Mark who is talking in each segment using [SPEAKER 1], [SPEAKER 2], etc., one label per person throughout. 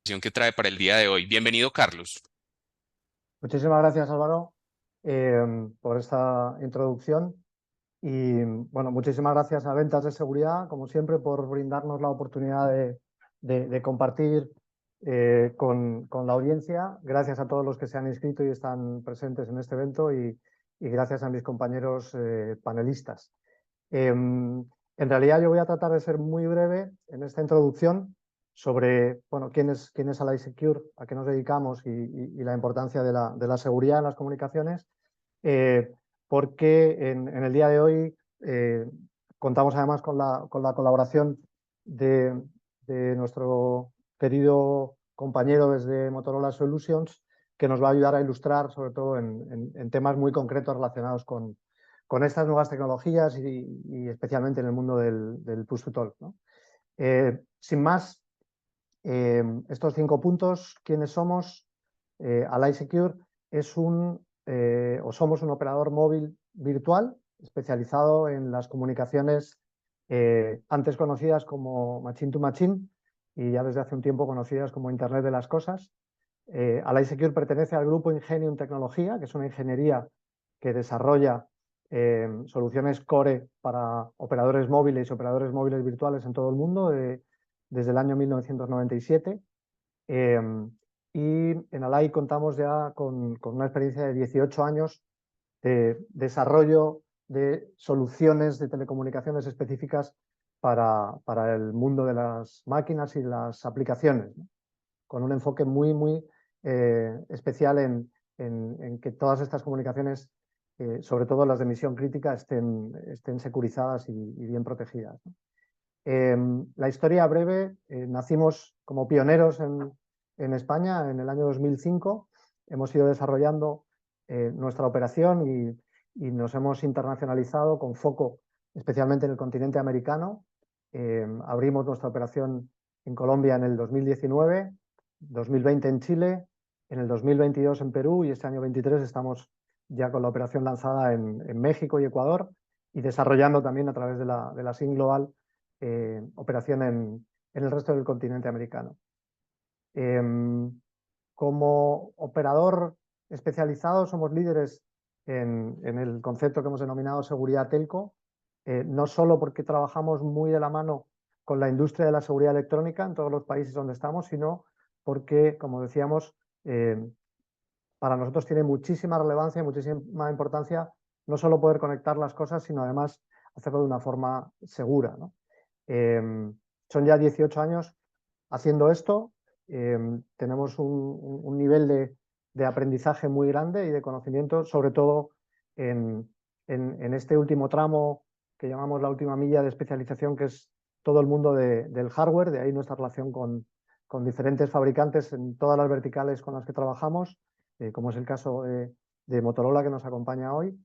[SPEAKER 1] Que trae para el día de hoy. Bienvenido, Carlos.
[SPEAKER 2] Muchísimas gracias, Álvaro, por esta introducción. Y bueno, muchísimas gracias a Ventas de Seguridad, como siempre, por brindarnos la oportunidad de compartir con la audiencia. Gracias a todos los que se han inscrito y están presentes en este evento y gracias a mis compañeros panelistas. En realidad yo voy a tratar de ser muy breve en esta introducción sobre bueno, quién es Allied Secure, a qué nos dedicamos y la importancia de la seguridad en las comunicaciones, eh, porque en el día de hoy contamos además con la colaboración de nuestro querido compañero desde Motorola Solutions, que nos va a ayudar a ilustrar sobre todo en temas muy concretos relacionados con estas nuevas tecnologías y especialmente en el mundo del push to talk, ¿no? Sin más, estos 5 puntos, ¿quiénes somos? Allied Secure es somos un operador móvil virtual especializado en las comunicaciones antes conocidas como machine to machine y ya desde hace un tiempo conocidas como Internet de las Cosas. Allied Secure pertenece al grupo Ingenium Tecnología, que es una ingeniería que desarrolla soluciones core para operadores móviles y operadores móviles virtuales en todo el mundo desde el año 1997. Y en Allied contamos ya con una experiencia de 18 años de desarrollo de soluciones de telecomunicaciones específicas para el mundo de las máquinas y las aplicaciones, ¿no? Con un enfoque muy especial en que todas estas comunicaciones, sobre todo las de misión crítica, estén securizadas y bien protegidas, ¿no? La historia breve, nacimos como pioneros en España en el año 2005, hemos ido desarrollando nuestra operación y nos hemos internacionalizado con foco especialmente en el continente americano. Abrimos nuestra operación en Colombia en el 2019, 2020 en Chile, en el 2022 en Perú y este año 23 estamos ya con la operación lanzada en México y Ecuador y desarrollando también a través de la SIM Global operación en el resto del continente americano. Como operador especializado somos líderes en el concepto que hemos denominado seguridad telco, no solo porque trabajamos muy de la mano con la industria de la seguridad electrónica en todos los países donde estamos, sino porque, como decíamos, para nosotros tiene muchísima relevancia y muchísima importancia no solo poder conectar las cosas, sino además hacerlo de una forma segura, ¿no? Son ya 18 años haciendo esto, tenemos un nivel de aprendizaje muy grande y de conocimiento, sobre todo en este último tramo que llamamos la última milla de especialización, que es todo el mundo del hardware, de ahí nuestra relación con diferentes fabricantes en todas las verticales con las que trabajamos, como es el caso de Motorola que nos acompaña hoy.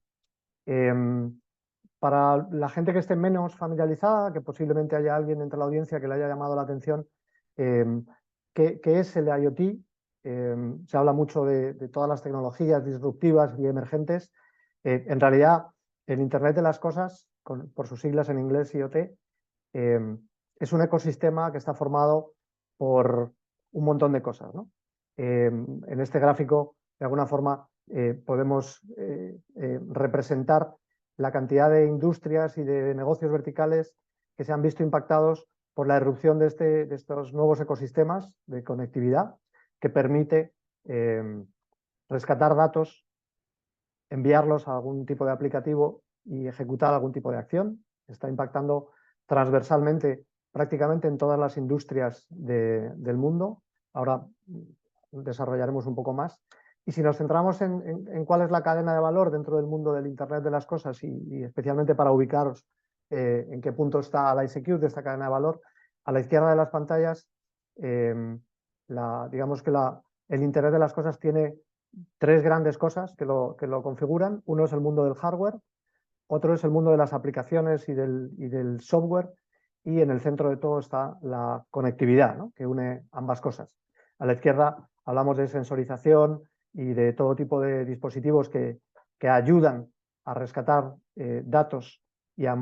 [SPEAKER 2] Para la gente que esté menos familiarizada, que posiblemente haya alguien entre la audiencia que le haya llamado la atención, eh, ¿qué es el IoT? Se habla mucho de todas las tecnologías disruptivas y emergentes. En realidad, el Internet de las Cosas, por sus siglas en inglés IoT, es un ecosistema que está formado por un montón de cosas, ¿no? En este gráfico, de alguna forma, podemos representar la cantidad de industrias y de negocios verticales que se han visto impactados por la irrupción de estos nuevos ecosistemas de conectividad que permite rescatar datos, enviarlos a algún tipo de aplicativo y ejecutar algún tipo de acción. Está impactando transversalmente prácticamente en todas las industrias del mundo. Ahora desarrollaremos un poco más. Y si nos centramos en cuál es la cadena de valor dentro del mundo del Internet de las cosas y especialmente para ubicaros en qué punto está la Secure de esta cadena de valor, a la izquierda de las pantallas, digamos que el Internet de las cosas tiene 3 grandes cosas que lo configuran. Uno es el mundo del hardware, otro es el mundo de las aplicaciones y del software, y en el centro de todo está la conectividad, ¿no? Que une ambas cosas. A la izquierda hablamos de sensorización y de todo tipo de dispositivos que ayudan a rescatar datos y a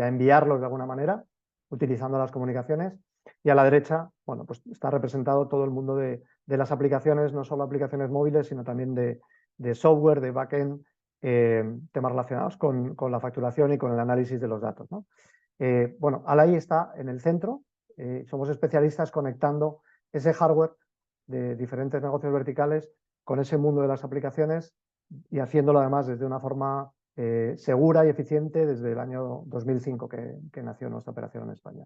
[SPEAKER 2] enviarlos de alguna manera, utilizando las comunicaciones. Y a la derecha, bueno, pues está representado todo el mundo de las aplicaciones, no solo aplicaciones móviles, sino también de software, de backend, temas relacionados con la facturación y con el análisis de los datos, ¿no? Bueno, Alai está en el centro, somos especialistas conectando ese hardware de diferentes negocios verticales con ese mundo de las aplicaciones y haciéndolo además desde una forma segura y eficiente desde el año 2005 que nació nuestra operación en España.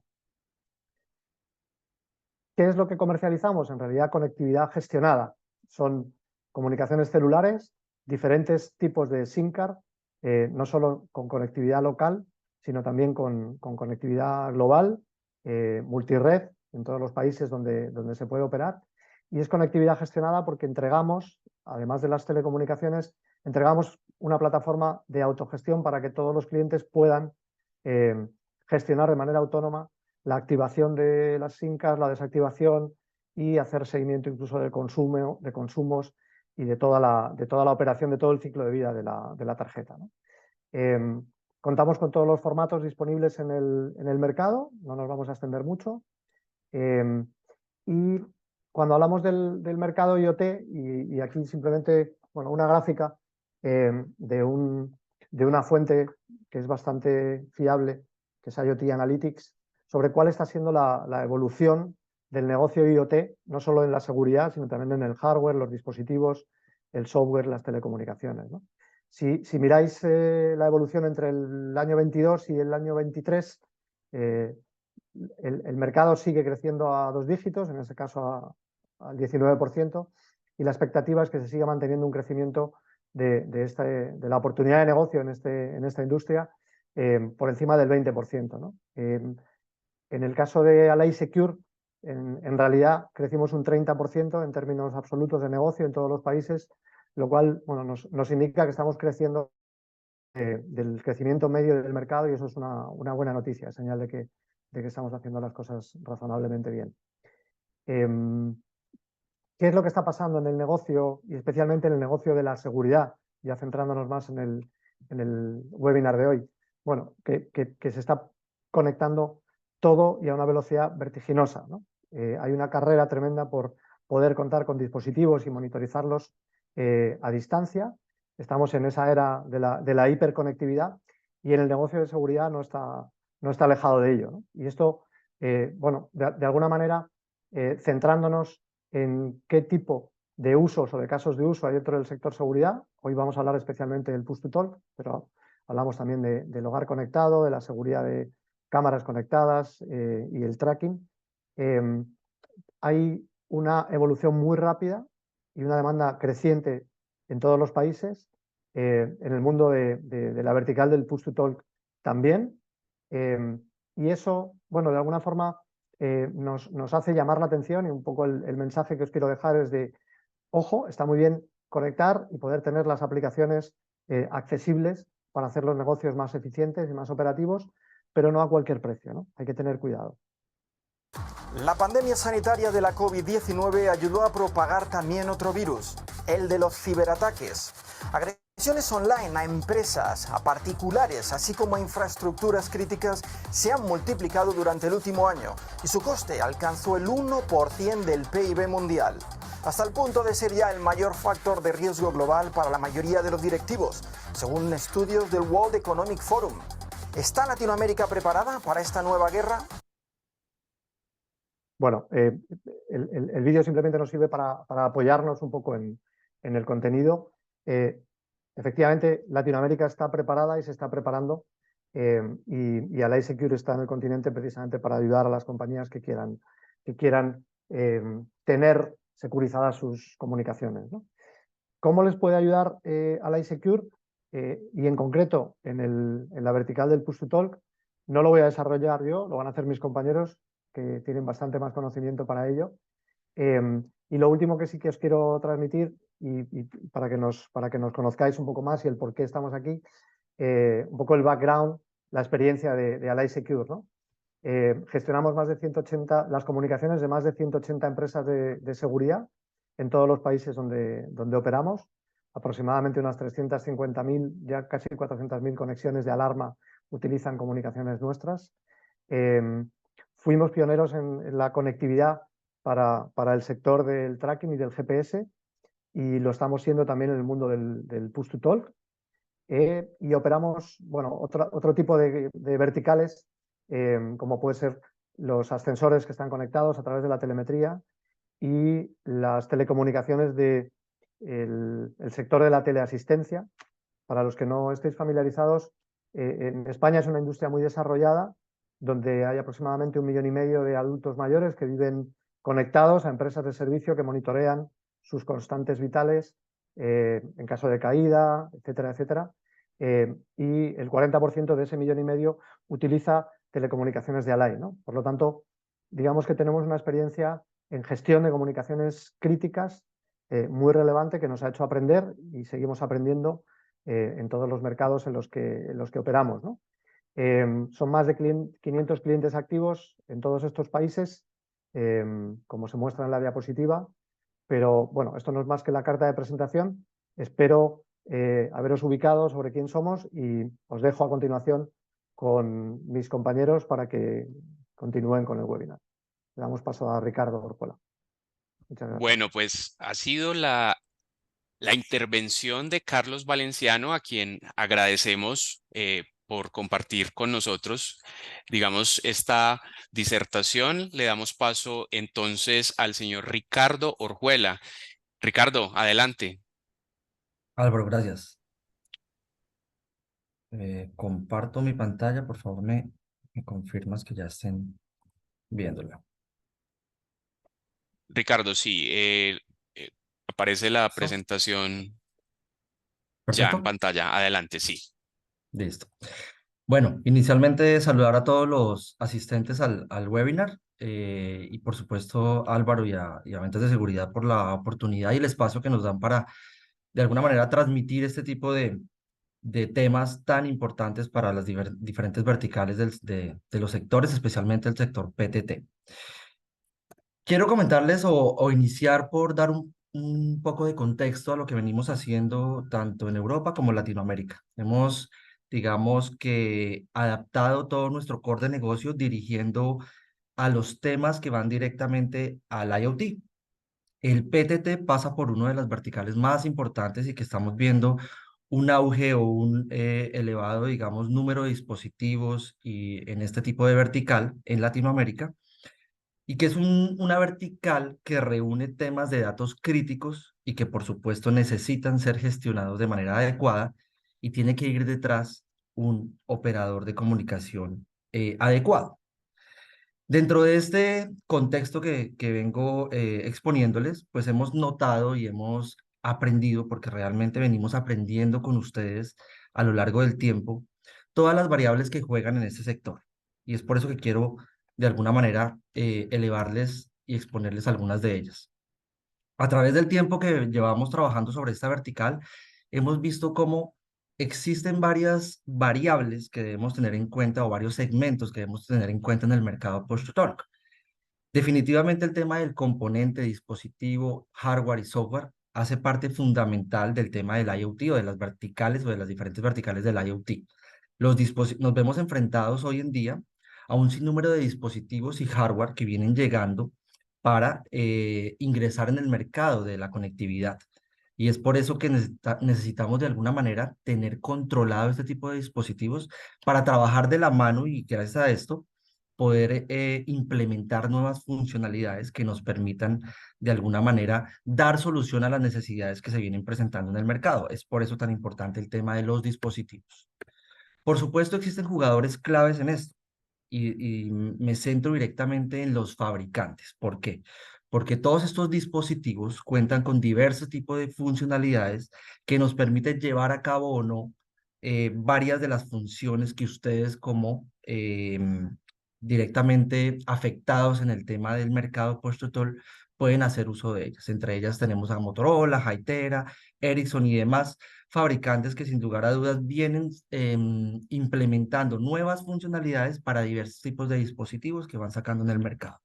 [SPEAKER 2] ¿Qué es lo que comercializamos? En realidad, conectividad gestionada. Son comunicaciones celulares, diferentes tipos de SIM card, no solo con conectividad local, sino también con conectividad global, multired en todos los países donde se puede operar. Y es conectividad gestionada porque entregamos, además de las telecomunicaciones, entregamos una plataforma de autogestión para que todos los clientes puedan gestionar de manera autónoma la activación de las SIM cards, la desactivación y hacer seguimiento incluso del consumo, de consumos y de toda la operación, de todo el ciclo de vida de la tarjeta, ¿no? Contamos con todos los formatos disponibles en el mercado, no nos vamos a extender mucho. Y cuando hablamos del mercado IoT, y aquí simplemente bueno, una gráfica de una fuente que es bastante fiable, que es IoT Analytics, sobre cuál está siendo la evolución del negocio IoT, no solo en la seguridad, sino también en el hardware, los dispositivos, el software, las telecomunicaciones, ¿no? Si miráis la evolución entre el año 22 y el año 23, el mercado sigue creciendo a 2 dígitos, en este caso al 19%, y la expectativa es que se siga manteniendo un crecimiento de la oportunidad de negocio en esta industria por encima del 20%, ¿no? En el caso de Alai Secure, en realidad crecimos un 30% en términos absolutos de negocio en todos los países, lo cual bueno, nos indica que estamos creciendo del crecimiento medio del mercado y eso es una buena noticia, señal de que estamos haciendo las cosas razonablemente bien. ¿Qué es lo que está pasando en el negocio y especialmente en el negocio de la seguridad? Ya centrándonos más en el webinar de hoy. Bueno, que se está conectando todo y a una velocidad vertiginosa, ¿no? Hay una carrera tremenda por poder contar con dispositivos y monitorizarlos a distancia. Estamos en esa era de la hiperconectividad y en el negocio de seguridad no está alejado de ello, ¿no? Y esto, bueno, de alguna manera, centrándonos en qué tipo de usos o de casos de uso hay dentro del sector seguridad. Hoy vamos a hablar especialmente del push to talk, pero hablamos también del hogar conectado, de la seguridad de cámaras conectadas y el tracking. Hay una evolución muy rápida y una demanda creciente en todos los países. En el mundo de la vertical del push to talk también. Y eso, bueno, de alguna forma nos hace llamar la atención y un poco el mensaje que os quiero dejar es de, ojo, está muy bien conectar y poder tener las aplicaciones accesibles para hacer los negocios más eficientes y más operativos, pero no a cualquier precio, ¿no? Hay que tener cuidado.
[SPEAKER 3] La pandemia sanitaria de la COVID-19 ayudó a propagar también otro virus, el de los ciberataques. Agresiones online a empresas, a particulares, así como a infraestructuras críticas, se han multiplicado durante el último año y su coste alcanzó el 1% del PIB mundial, hasta el punto de ser ya el mayor factor de riesgo global para la mayoría de los directivos, según estudios del World Economic Forum. ¿Está Latinoamérica preparada para esta nueva guerra?
[SPEAKER 2] Bueno, el vídeo simplemente nos sirve para apoyarnos un poco en el contenido. Efectivamente, Latinoamérica está preparada y se está preparando y Alai Secure está en el continente precisamente para ayudar a las compañías que quieran tener securizadas sus comunicaciones, ¿no? ¿Cómo les puede ayudar Alai Secure? Y en concreto en la vertical del push to talk, no lo voy a desarrollar yo, lo van a hacer mis compañeros que tienen bastante más conocimiento para ello. Y lo último que sí que os quiero transmitir y para que nos conozcáis un poco más y el por qué estamos aquí, un poco el background, la experiencia de Alai Secure, ¿no? Gestionamos más de 180, las comunicaciones de más de 180 empresas de seguridad en todos los países donde operamos, aproximadamente unas 350.000, ya casi 400.000 conexiones de alarma utilizan comunicaciones nuestras. fuimos pioneros en la conectividad para el sector del tracking y del GPS, y lo estamos siendo también en el mundo del push to talk. Y operamos, bueno, otro tipo de verticales, como puede ser los ascensores que están conectados a través de la telemetría y las telecomunicaciones del el sector de la teleasistencia. Para los que no estéis familiarizados, en España es una industria muy desarrollada, donde hay aproximadamente 1,5 millones de adultos mayores que viven conectados a empresas de servicio que monitorean sus constantes vitales en caso de caída, etcétera, etcétera. Y el 40% de ese 1,5 millones utiliza telecomunicaciones de Alai, ¿no? Por lo tanto, digamos que tenemos una experiencia en gestión de comunicaciones críticas muy relevante, que nos ha hecho aprender y seguimos aprendiendo en todos los mercados en los que operamos, ¿no? Son más de 500 clientes activos en todos estos países, como se muestra en la diapositiva, pero bueno, esto no es más que la carta de presentación. Espero haberos ubicado sobre quién somos, y os dejo a continuación con mis compañeros para que continúen con el webinar. Le damos paso a Ricardo Orjuela. Muchas gracias.
[SPEAKER 1] Bueno, pues ha sido la intervención de Carlos Valenciano, a quien agradecemos por compartir con nosotros, digamos, esta disertación. Le damos paso entonces al señor Ricardo Orjuela. Ricardo, adelante.
[SPEAKER 4] Álvaro, gracias. Comparto mi pantalla, por favor, me confirmas que ya estén viéndola.
[SPEAKER 1] Ricardo, sí, aparece la
[SPEAKER 4] ¿Listo?
[SPEAKER 1] presentación ya en
[SPEAKER 4] ¿Perfecto?
[SPEAKER 1] pantalla. Adelante, sí.
[SPEAKER 4] Listo. Bueno, inicialmente saludar a todos los asistentes al webinar, y por supuesto a Álvaro y a Ventas de Seguridad por la oportunidad y el espacio que nos dan para de alguna manera transmitir este tipo de temas tan importantes para las diferentes verticales de los sectores, especialmente el sector PTT. Quiero comentarles o iniciar por dar un poco de contexto a lo que venimos haciendo tanto en Europa como en Latinoamérica. Hemos, digamos que, adaptado todo nuestro core de negocio dirigiendo a los temas que van directamente al IoT. El PTT pasa por una de las verticales más importantes y que estamos viendo un auge o un elevado, digamos, número de dispositivos y en este tipo de vertical en Latinoamérica, y que es una vertical que reúne temas de datos críticos y que por supuesto necesitan ser gestionados de manera adecuada, y tiene que ir detrás un operador de comunicación adecuado. Dentro de este contexto que vengo exponiéndoles, pues hemos notado y hemos aprendido, porque realmente venimos aprendiendo con ustedes a lo largo del tiempo, todas las variables que juegan en este sector. Y es por eso que quiero, de alguna manera, elevarles y exponerles algunas de ellas. A través del tiempo que llevamos trabajando sobre esta vertical, hemos visto cómo existen varias variables que debemos tener en cuenta, o varios segmentos que debemos tener en cuenta en el mercado push-to-talk. Definitivamente el tema del componente, dispositivo, hardware y software hace parte fundamental del tema del IoT, o de las verticales o de las diferentes verticales del IoT. Nos vemos enfrentados hoy en día a un sinnúmero de dispositivos y hardware que vienen llegando para ingresar en el mercado de la conectividad. Y es por eso que necesitamos de alguna manera tener controlado este tipo de dispositivos para trabajar de la mano, y gracias a esto poder implementar nuevas funcionalidades que nos permitan de alguna manera dar solución a las necesidades que se vienen presentando en el mercado. Es por eso tan importante el tema de los dispositivos. Por supuesto, existen jugadores claves en esto, y me centro directamente en los fabricantes. ¿Por qué? Porque todos estos dispositivos cuentan con diversos tipos de funcionalidades que nos permiten llevar a cabo o no varias de las funciones que ustedes, como directamente afectados en el tema del mercado push-to-talk, pueden hacer uso de ellas. Entre ellas tenemos a Motorola, Hytera, Ericsson y demás fabricantes que sin lugar a dudas vienen implementando nuevas funcionalidades para diversos tipos de dispositivos que van sacando en el mercado.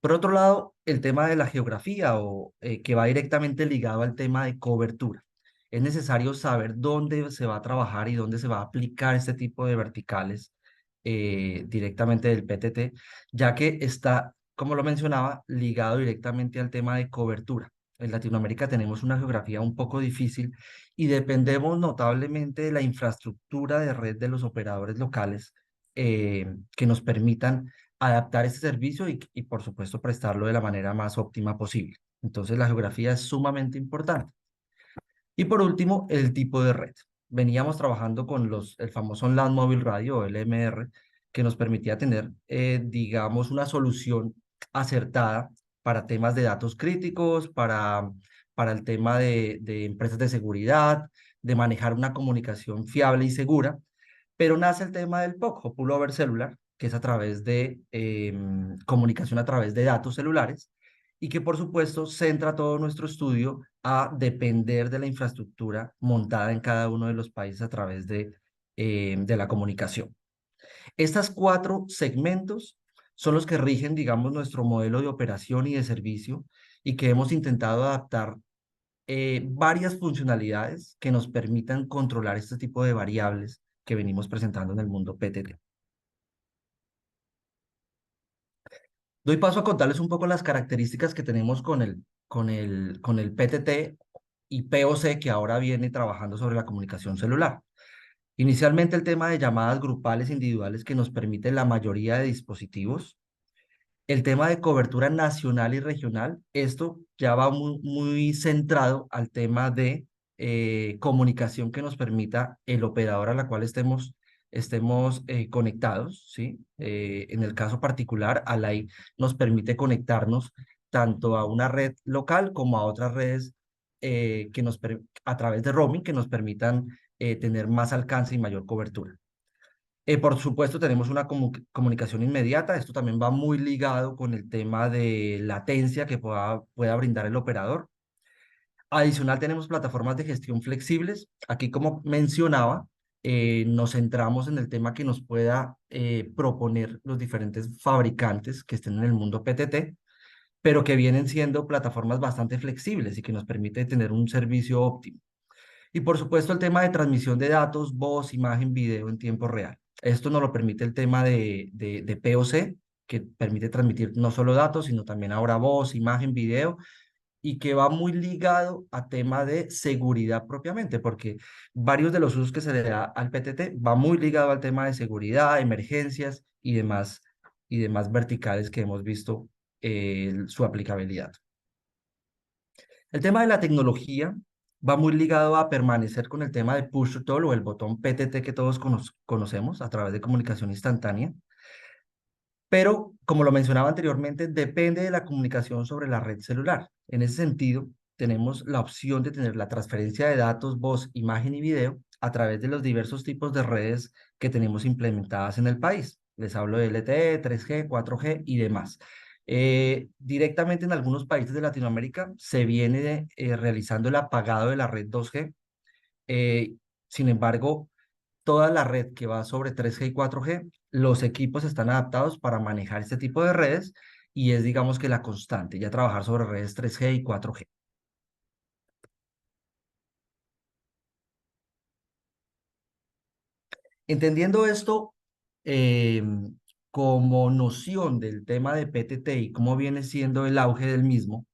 [SPEAKER 4] Por otro lado, el tema de la geografía, que va directamente ligado al tema de cobertura. Es necesario saber dónde se va a trabajar y dónde se va a aplicar este tipo de verticales directamente del PTT, ya que está, como lo mencionaba, ligado directamente al tema de cobertura. En Latinoamérica tenemos una geografía un poco difícil y dependemos notablemente de la infraestructura de red de los operadores locales que nos permitan adaptar este servicio y, por supuesto, prestarlo de la manera más óptima posible. Entonces, la geografía es sumamente importante. Y por último, el tipo de red. Veníamos trabajando con el famoso Land Mobile Radio, o LMR, que nos permitía tener, digamos, una solución acertada para temas de datos críticos, para el tema de empresas de seguridad, de manejar una comunicación fiable y segura. Pero nace el tema del POC, o Pull Over Cellular, que es a través de comunicación a través de datos celulares y que por supuesto centra todo nuestro estudio a depender de la infraestructura montada en cada uno de los países a través de la comunicación. Estos 4 segmentos son los que rigen, digamos, nuestro modelo de operación y de servicio y que hemos intentado adaptar varias funcionalidades que nos permitan controlar este tipo de variables que venimos presentando en el mundo PTT. Doy paso a contarles un poco las características que tenemos con el PTT y POC que ahora viene trabajando sobre la comunicación celular. Inicialmente el tema de llamadas grupales individuales que nos permite la mayoría de dispositivos. El tema de cobertura nacional y regional, esto ya va muy centrado al tema de comunicación que nos permita el operador a la cual estemos conectados, ¿sí? En el caso particular, Alai nos permite conectarnos tanto a una red local como a otras redes a través de roaming que nos permitan tener más alcance y mayor cobertura. Por supuesto, tenemos una comunicación inmediata. Esto también va muy ligado con el tema de latencia que pueda brindar el operador. Adicional, tenemos plataformas de gestión flexibles. Aquí, como mencionaba, nos centramos en el tema que nos pueda proponer los diferentes fabricantes que estén en el mundo PTT, pero que vienen siendo plataformas bastante flexibles y que nos permite tener un servicio óptimo. Y por supuesto el tema de transmisión de datos, voz, imagen, video en tiempo real. Esto nos lo permite el tema de POC, que permite transmitir no solo datos, sino también ahora voz, imagen, video, y que va muy ligado a tema de seguridad propiamente, porque varios de los usos que se le da al PTT va muy ligado al tema de seguridad, emergencias y demás verticales que hemos visto su aplicabilidad. El tema de la tecnología va muy ligado a permanecer con el tema de push to talk o el botón PTT que todos conocemos a través de comunicación instantánea. Pero, como lo mencionaba anteriormente, depende de la comunicación sobre la red celular. En ese sentido, tenemos la opción de tener la transferencia de datos, voz, imagen y video a través de los diversos tipos de redes que tenemos implementadas en el país. Les hablo de LTE, 3G, 4G y demás. Directamente en algunos países de Latinoamérica se viene realizando el apagado de la red 2G. Sin embargo, toda la red que va sobre 3G y 4G, los equipos están adaptados para manejar este tipo de redes y es, digamos, que la constante, ya trabajar sobre redes 3G y 4G. Entendiendo esto como noción del tema de PTT y cómo viene siendo el auge del mismo,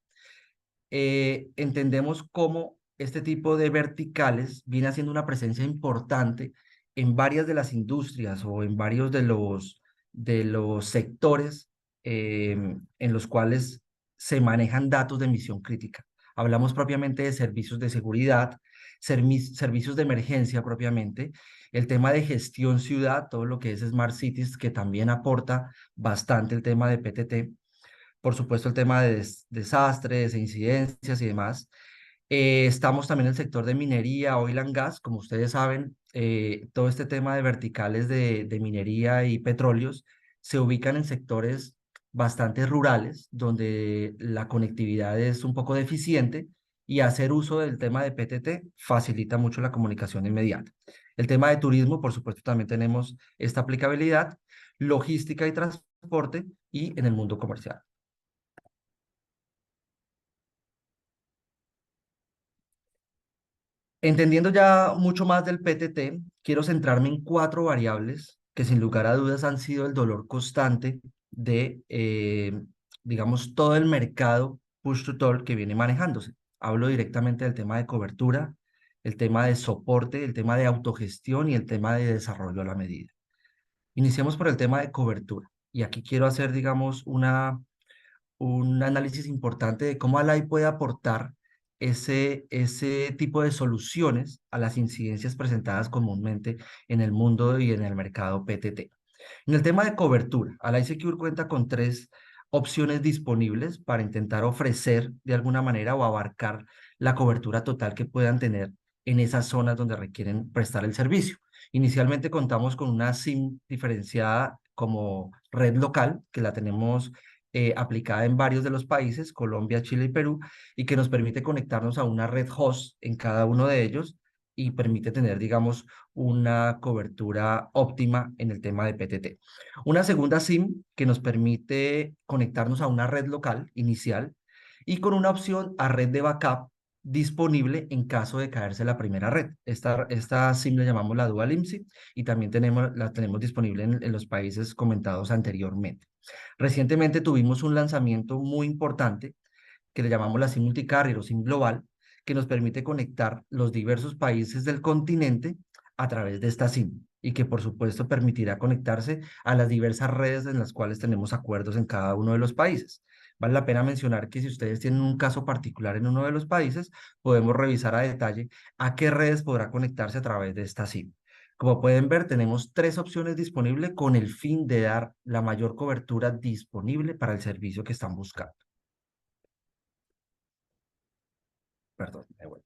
[SPEAKER 4] entendemos cómo este tipo de verticales viene haciendo una presencia importante en varias de las industrias o en varios de los sectores en los cuales se manejan datos de misión crítica. Hablamos propiamente de servicios de seguridad, servicios de emergencia propiamente, el tema de gestión ciudad, todo lo que es Smart Cities, que también aporta bastante el tema de PTT, por supuesto el tema de desastres e incidencias y demás. Estamos también en el sector de minería, oil and gas, como ustedes saben, todo este tema de verticales de minería y petróleos se ubican en sectores bastante rurales, donde la conectividad es un poco deficiente y hacer uso del tema de PTT facilita mucho la comunicación inmediata. El tema de turismo, por supuesto, también tenemos esta aplicabilidad, logística y transporte y en el mundo comercial. Entendiendo ya mucho más del PTT, quiero centrarme en 4 variables que sin lugar a dudas han sido el dolor constante de, digamos, todo el mercado push to talk que viene manejándose. Hablo directamente del tema de cobertura, el tema de soporte, el tema de autogestión y el tema de desarrollo a la medida. Iniciemos por el tema de cobertura. Y aquí quiero hacer, digamos, un análisis importante de cómo Alai puede aportar ese tipo de soluciones a las incidencias presentadas comúnmente en el mundo y en el mercado PTT. En el tema de cobertura, Allied Secure cuenta con 3 opciones disponibles para intentar ofrecer de alguna manera o abarcar la cobertura total que puedan tener en esas zonas donde requieren prestar el servicio. Inicialmente contamos con una SIM diferenciada como red local, que la tenemos aplicada en varios de los países, Colombia, Chile y Perú, y que nos permite conectarnos a una red host en cada uno de ellos y permite tener, digamos, una cobertura óptima en el tema de PTT. Una segunda SIM que nos permite conectarnos a una red local inicial y con una opción a red de backup disponible en caso de caerse la primera red. Esta SIM la llamamos la Dual IMSI y también la tenemos disponible en los países comentados anteriormente. Recientemente tuvimos un lanzamiento muy importante que le llamamos la SIM Multicarrier o SIM Global, que nos permite conectar los diversos países del continente a través de esta SIM y que por supuesto permitirá conectarse a las diversas redes en las cuales tenemos acuerdos en cada uno de los países. Vale la pena mencionar que si ustedes tienen un caso particular en uno de los países, podemos revisar a detalle a qué redes podrá conectarse a través de esta SIM. Como pueden ver, tenemos 3 opciones disponibles con el fin de dar la mayor cobertura disponible para el servicio que están buscando. Perdón, me vuelvo.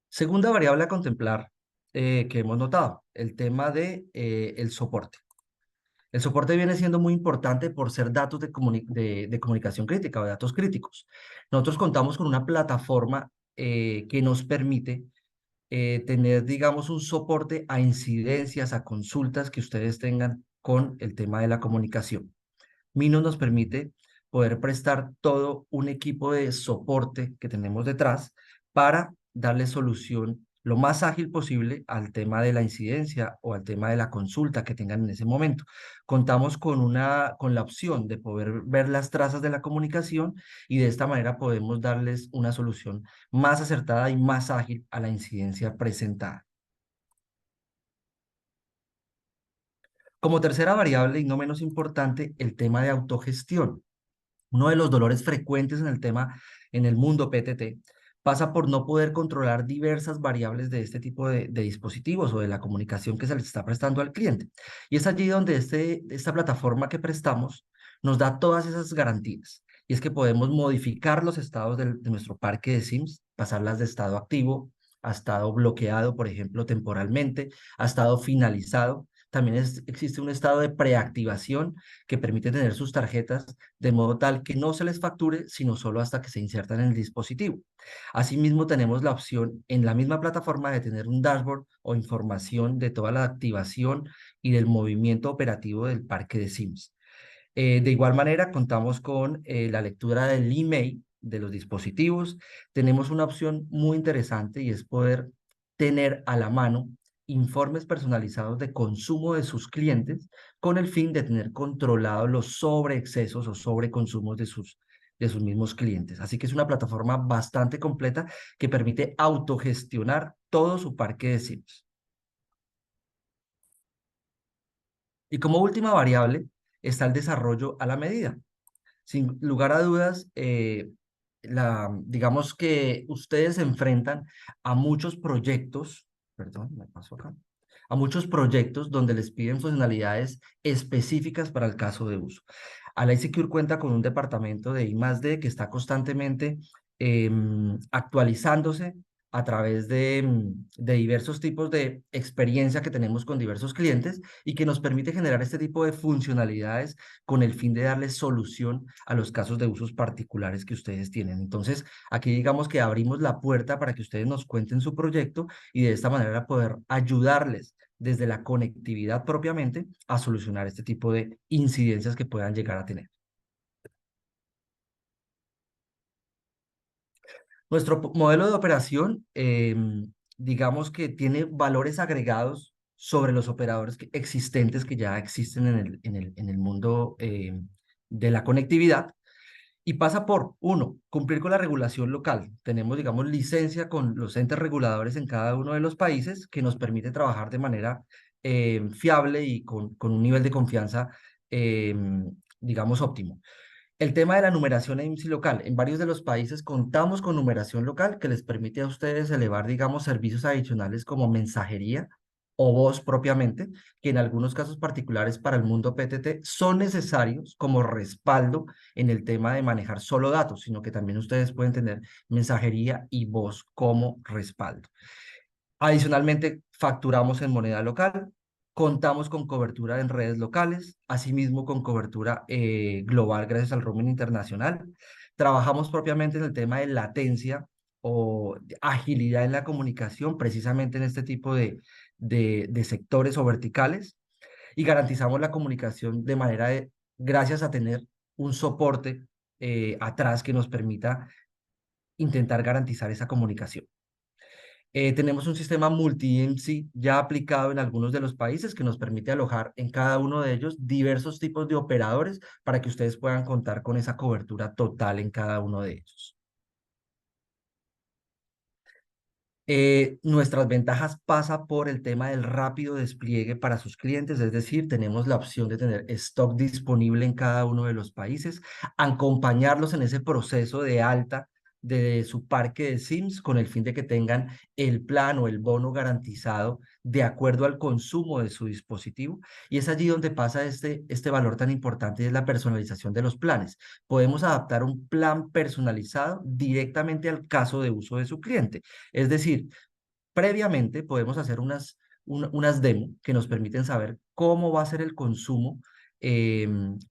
[SPEAKER 4] Segunda variable a contemplar que hemos notado, el tema de el soporte. El soporte viene siendo muy importante por ser datos de comunicación crítica o datos críticos. Nosotros contamos con una plataforma que nos permite tener, digamos, un soporte a incidencias, a consultas que ustedes tengan con el tema de la comunicación. Mino nos permite poder prestar todo un equipo de soporte que tenemos detrás para darle solución lo más ágil posible al tema de la incidencia o al tema de la consulta que tengan en ese momento. Contamos con la opción de poder ver las trazas de la comunicación y de esta manera podemos darles una solución más acertada y más ágil a la incidencia presentada. Como tercera variable y no menos importante, el tema de autogestión. Uno de los dolores frecuentes en el mundo PTT, pasa por no poder controlar diversas variables de este tipo de dispositivos o de la comunicación que se les está prestando al cliente. Y es allí donde esta plataforma que prestamos nos da todas esas garantías. Y es que podemos modificar los estados de nuestro parque de SIMs, pasarlas de estado activo a estado bloqueado, por ejemplo, temporalmente, a estado finalizado. También existe un estado de preactivación que permite tener sus tarjetas de modo tal que no se les facture, sino solo hasta que se insertan en el dispositivo. Asimismo, tenemos la opción en la misma plataforma de tener un dashboard o información de toda la activación y del movimiento operativo del parque de SIMs. De igual manera, contamos con la lectura del email de los dispositivos. Tenemos una opción muy interesante y es poder tener a la mano informes personalizados de consumo de sus clientes con el fin de tener controlados los sobreexcesos o sobreconsumos de sus mismos clientes. Así que es una plataforma bastante completa que permite autogestionar todo su parque de SIMs. Y como última variable está el desarrollo a la medida. Sin lugar a dudas, digamos que ustedes se enfrentan a muchos proyectos, perdón, me paso acá, a muchos proyectos donde les piden funcionalidades específicas para el caso de uso. Allied Secure cuenta con un departamento de I+D que está constantemente actualizándose a través de diversos tipos de experiencia que tenemos con diversos clientes y que nos permite generar este tipo de funcionalidades con el fin de darle solución a los casos de usos particulares que ustedes tienen. Entonces, aquí digamos que abrimos la puerta para que ustedes nos cuenten su proyecto y de esta manera poder ayudarles desde la conectividad propiamente a solucionar este tipo de incidencias que puedan llegar a tener. Nuestro modelo de operación, digamos que tiene valores agregados sobre los operadores existentes que ya existen en el mundo de la conectividad. Y pasa por, uno, cumplir con la regulación local. Tenemos, digamos, licencia con los entes reguladores en cada uno de los países que nos permite trabajar de manera fiable y con un nivel de confianza, eh, digamos, óptimo. El tema de la numeración IMSI local. En varios de los países contamos con numeración local que les permite a ustedes elevar, digamos, servicios adicionales como mensajería o voz propiamente, que en algunos casos particulares para el mundo PTT son necesarios como respaldo en el tema de manejar solo datos, sino que también ustedes pueden tener mensajería y voz como respaldo. Adicionalmente, facturamos en moneda local, contamos con cobertura en redes locales, asimismo con cobertura global gracias al roaming internacional. Trabajamos propiamente en el tema de latencia o de agilidad en la comunicación, precisamente en este tipo de sectores o verticales, y garantizamos la comunicación de manera gracias a tener un soporte atrás que nos permita intentar garantizar esa comunicación. Tenemos un sistema multi-IMSI ya aplicado en algunos de los países que nos permite alojar en cada uno de ellos diversos tipos de operadores para que ustedes puedan contar con esa cobertura total en cada uno de ellos. Nuestras ventajas pasa por el tema del rápido despliegue para sus clientes, es decir, tenemos la opción de tener stock disponible en cada uno de los países, acompañarlos en ese proceso de alta de su parque de SIMs con el fin de que tengan el plan o el bono garantizado de acuerdo al consumo de su dispositivo. Y es allí donde pasa este valor tan importante y es la personalización de los planes. Podemos adaptar un plan personalizado directamente al caso de uso de su cliente. Es decir, previamente podemos hacer unas demo que nos permiten saber cómo va a ser el consumo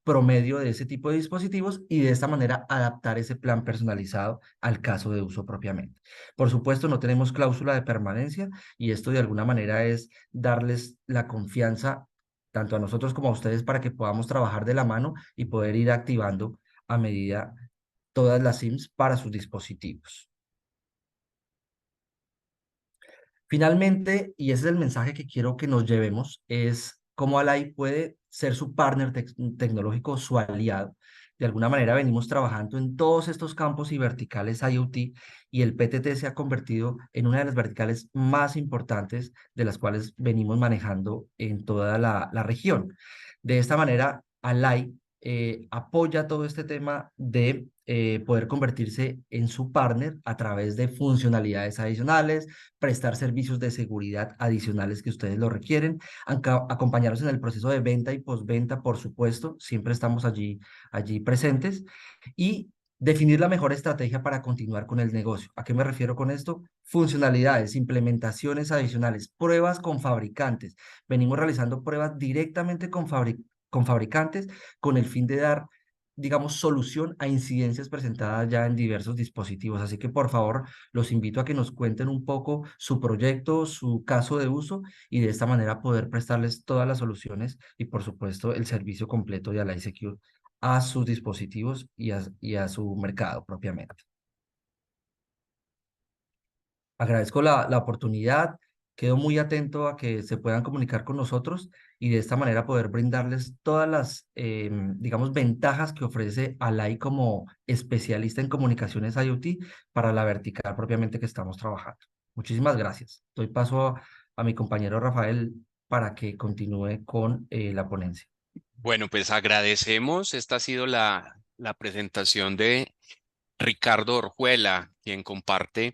[SPEAKER 4] promedio de ese tipo de dispositivos y de esta manera adaptar ese plan personalizado al caso de uso propiamente. Por supuesto, no tenemos cláusula de permanencia y esto de alguna manera es darles la confianza tanto a nosotros como a ustedes para que podamos trabajar de la mano y poder ir activando a medida todas las SIMs para sus dispositivos. Finalmente, y ese es el mensaje que quiero que nos llevemos, es cómo Alai puede ser su partner tecnológico, su aliado. De alguna manera venimos trabajando en todos estos campos y verticales IoT y el PTT se ha convertido en una de las verticales más importantes de las cuales venimos manejando en toda la región. De esta manera, Alai apoya todo este tema de poder convertirse en su partner a través de funcionalidades adicionales, prestar servicios de seguridad adicionales que ustedes lo requieren, acompañarnos en el proceso de venta y postventa, por supuesto, siempre estamos allí presentes, y definir la mejor estrategia para continuar con el negocio. ¿A qué me refiero con esto? Funcionalidades, implementaciones adicionales, pruebas con fabricantes. Venimos realizando pruebas directamente con fabricantes con el fin de dar, digamos, solución a incidencias presentadas ya en diversos dispositivos. Así que, por favor, los invito a que nos cuenten un poco su proyecto, su caso de uso y de esta manera poder prestarles todas las soluciones y, por supuesto, el servicio completo de Allied Secure a sus dispositivos y a su mercado propiamente. Agradezco la oportunidad, quedo muy atento a que se puedan comunicar con nosotros y de esta manera poder brindarles todas las, digamos, ventajas que ofrece Alai como especialista en comunicaciones IoT para la vertical propiamente que estamos trabajando. Muchísimas gracias. Doy paso a mi compañero Rafael para que continúe con la ponencia.
[SPEAKER 1] Bueno, pues agradecemos. Esta ha sido la presentación de Ricardo Orjuela, quien comparte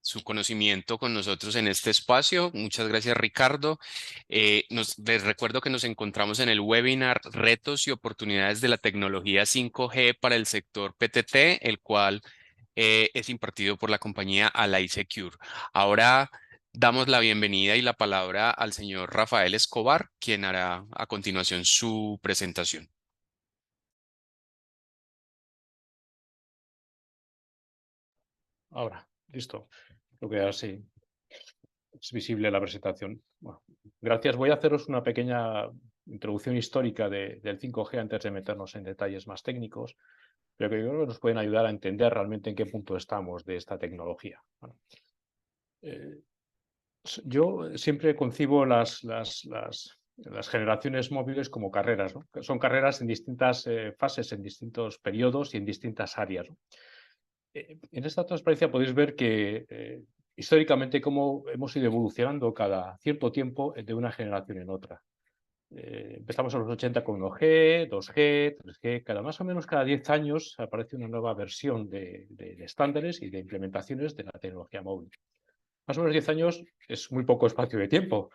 [SPEAKER 1] su conocimiento con nosotros en este espacio. Muchas gracias, Ricardo. Les recuerdo que nos encontramos en el webinar Retos y oportunidades de la tecnología 5G para el sector PTT, el cual es impartido por la compañía Allied Secure. Ahora damos la bienvenida y la palabra al señor Rafael Escobar, quien hará a continuación su presentación.
[SPEAKER 5] Ahora, listo. Creo que así es visible la presentación. Bueno, gracias. Voy a haceros una pequeña introducción histórica del 5G antes de meternos en detalles más técnicos, pero que yo creo que nos pueden ayudar a entender realmente en qué punto estamos de esta tecnología. Bueno, Yo siempre concibo las generaciones móviles como carreras, ¿no? Son carreras en distintas fases, en distintos periodos y en distintas áreas, ¿no? En esta transparencia podéis ver que históricamente cómo hemos ido evolucionando cada cierto tiempo de una generación en otra. Empezamos en los 80 con 1G, 2G, 3G, más o menos cada 10 años aparece una nueva versión de estándares y de implementaciones de la tecnología móvil. Más o menos 10 años es muy poco espacio de tiempo,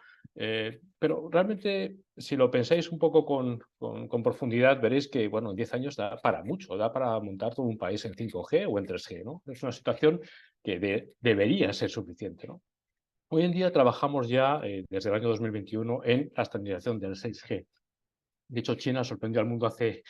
[SPEAKER 5] pero realmente si lo pensáis un poco con profundidad veréis que bueno, en 10 años da para mucho, da para montar todo un país en 5G o en 3G, ¿no? Es una situación que debería ser suficiente, ¿no? Hoy en día trabajamos ya desde el año 2021 en la estandarización del 6G. De hecho, China sorprendió al mundo hace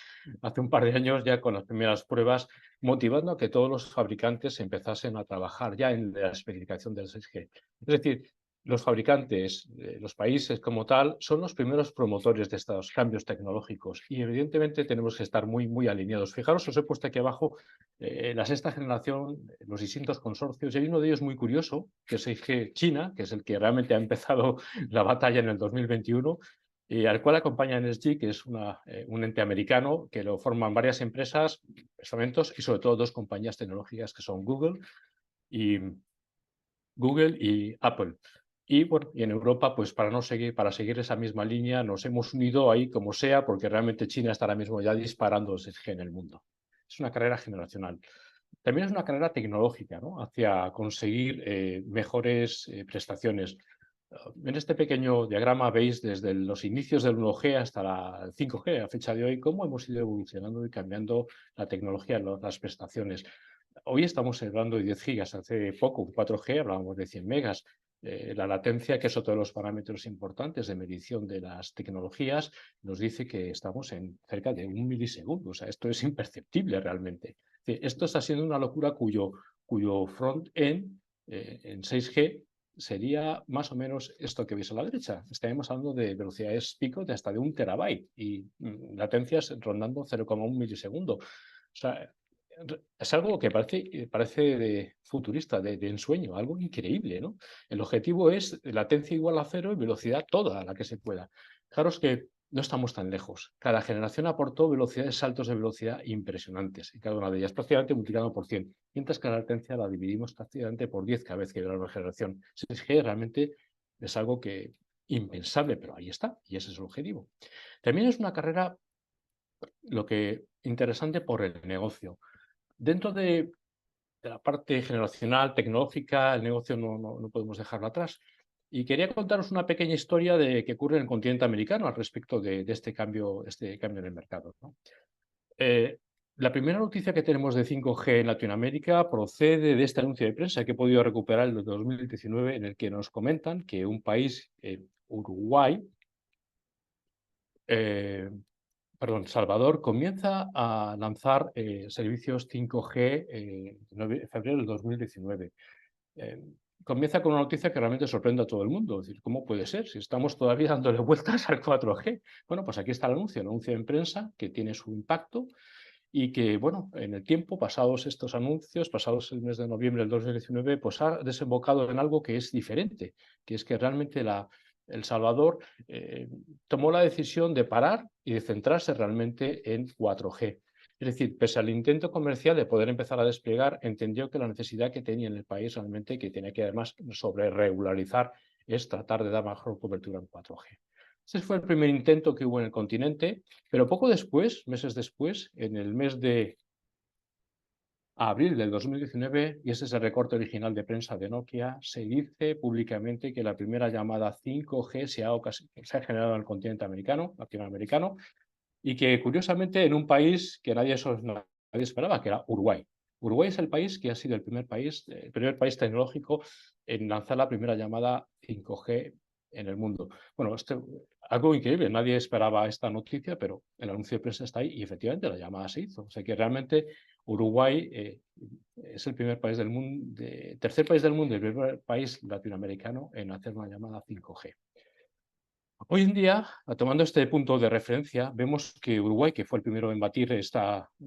[SPEAKER 5] un par de años ya con las primeras pruebas, motivando a que todos los fabricantes empezasen a trabajar ya en la especificación del 6G. Es decir, los fabricantes, los países como tal, son los primeros promotores de estos cambios tecnológicos y evidentemente tenemos que estar muy, muy alineados. Fijaros, os he puesto aquí abajo la sexta generación, los distintos consorcios, y hay uno de ellos muy curioso, que es 6G China, que es el que realmente ha empezado la batalla en el 2021, y al cual acompaña NSG, que es un ente americano que lo forman varias empresas, estamentos y sobre todo dos compañías tecnológicas que son y, Google y Apple. Y bueno, y en Europa, pues para seguir esa misma línea, nos hemos unido ahí como sea, porque realmente China está ahora mismo ya disparando el 6G en el mundo. Es una carrera generacional. También es una carrera tecnológica, ¿no? Hacia conseguir mejores prestaciones. En este pequeño diagrama veis desde los inicios del 1G hasta la 5G, a fecha de hoy, cómo hemos ido evolucionando y cambiando la tecnología, las prestaciones. Hoy estamos hablando de 10 gigas, hace poco, 4G, hablábamos de 100 megas. La latencia, que es otro de los parámetros importantes de medición de las tecnologías, nos dice que estamos en cerca de 1 milisegundo. O sea, esto es imperceptible realmente. Esto está siendo una locura cuyo front-end en 6G sería más o menos esto que veis a la derecha. Estaríamos hablando de velocidades pico de hasta de 1 terabyte y latencias rondando 0,1 milisegundo. O sea, es algo que parece de futurista, de ensueño, algo increíble, ¿no? El objetivo es latencia igual a 0 y velocidad toda la que se pueda. Fijaros que no estamos tan lejos. Cada generación aportó velocidades, saltos de velocidad impresionantes, y cada una de ellas prácticamente multiplicado por 100, mientras que la latencia la dividimos prácticamente por 10 cada vez que viene una generación. 6G realmente es algo que impensable, pero ahí está, y ese es el objetivo. También es una carrera, lo que interesante por el negocio. Dentro de la parte generacional, tecnológica, el negocio no podemos dejarlo atrás. Y quería contaros una pequeña historia que ocurre en el continente americano al respecto de este cambio en el mercado, ¿no? La primera noticia que tenemos de 5G en Latinoamérica procede de este anuncio de prensa que he podido recuperar en el 2019, en el que nos comentan que un país, Uruguay, Salvador, comienza a lanzar servicios 5G en febrero del 2019. Comienza con una noticia que realmente sorprende a todo el mundo. Es decir, ¿cómo puede ser? Si estamos todavía dándole vueltas al 4G. Bueno, pues aquí está el anuncio en prensa que tiene su impacto y que, bueno, en el tiempo, pasados estos anuncios, pasados el mes de noviembre del 2019, pues ha desembocado en algo que es diferente, que es que realmente El Salvador tomó la decisión de parar y de centrarse realmente en 4G. Es decir, pese al intento comercial de poder empezar a desplegar, entendió que la necesidad que tenía en el país realmente, que tenía que además sobre regularizar, es tratar de dar mejor cobertura en 4G. Ese fue el primer intento que hubo en el continente, pero poco después, meses después, en el mes de abril del 2019, y ese es el recorte original de prensa de Nokia, se dice públicamente que la primera llamada 5G se ha generado en el continente latinoamericano, y que curiosamente en un país que nadie esperaba, que era Uruguay. Uruguay es el país que ha sido el primer país tecnológico en lanzar la primera llamada 5G en el mundo. Bueno, algo increíble, nadie esperaba esta noticia, pero el anuncio de prensa está ahí y efectivamente la llamada se hizo. O sea que realmente Uruguay es el primer país del mundo, tercer país del mundo y el primer país latinoamericano en hacer una llamada 5G. Hoy en día, tomando este punto de referencia, vemos que Uruguay, que fue el primero en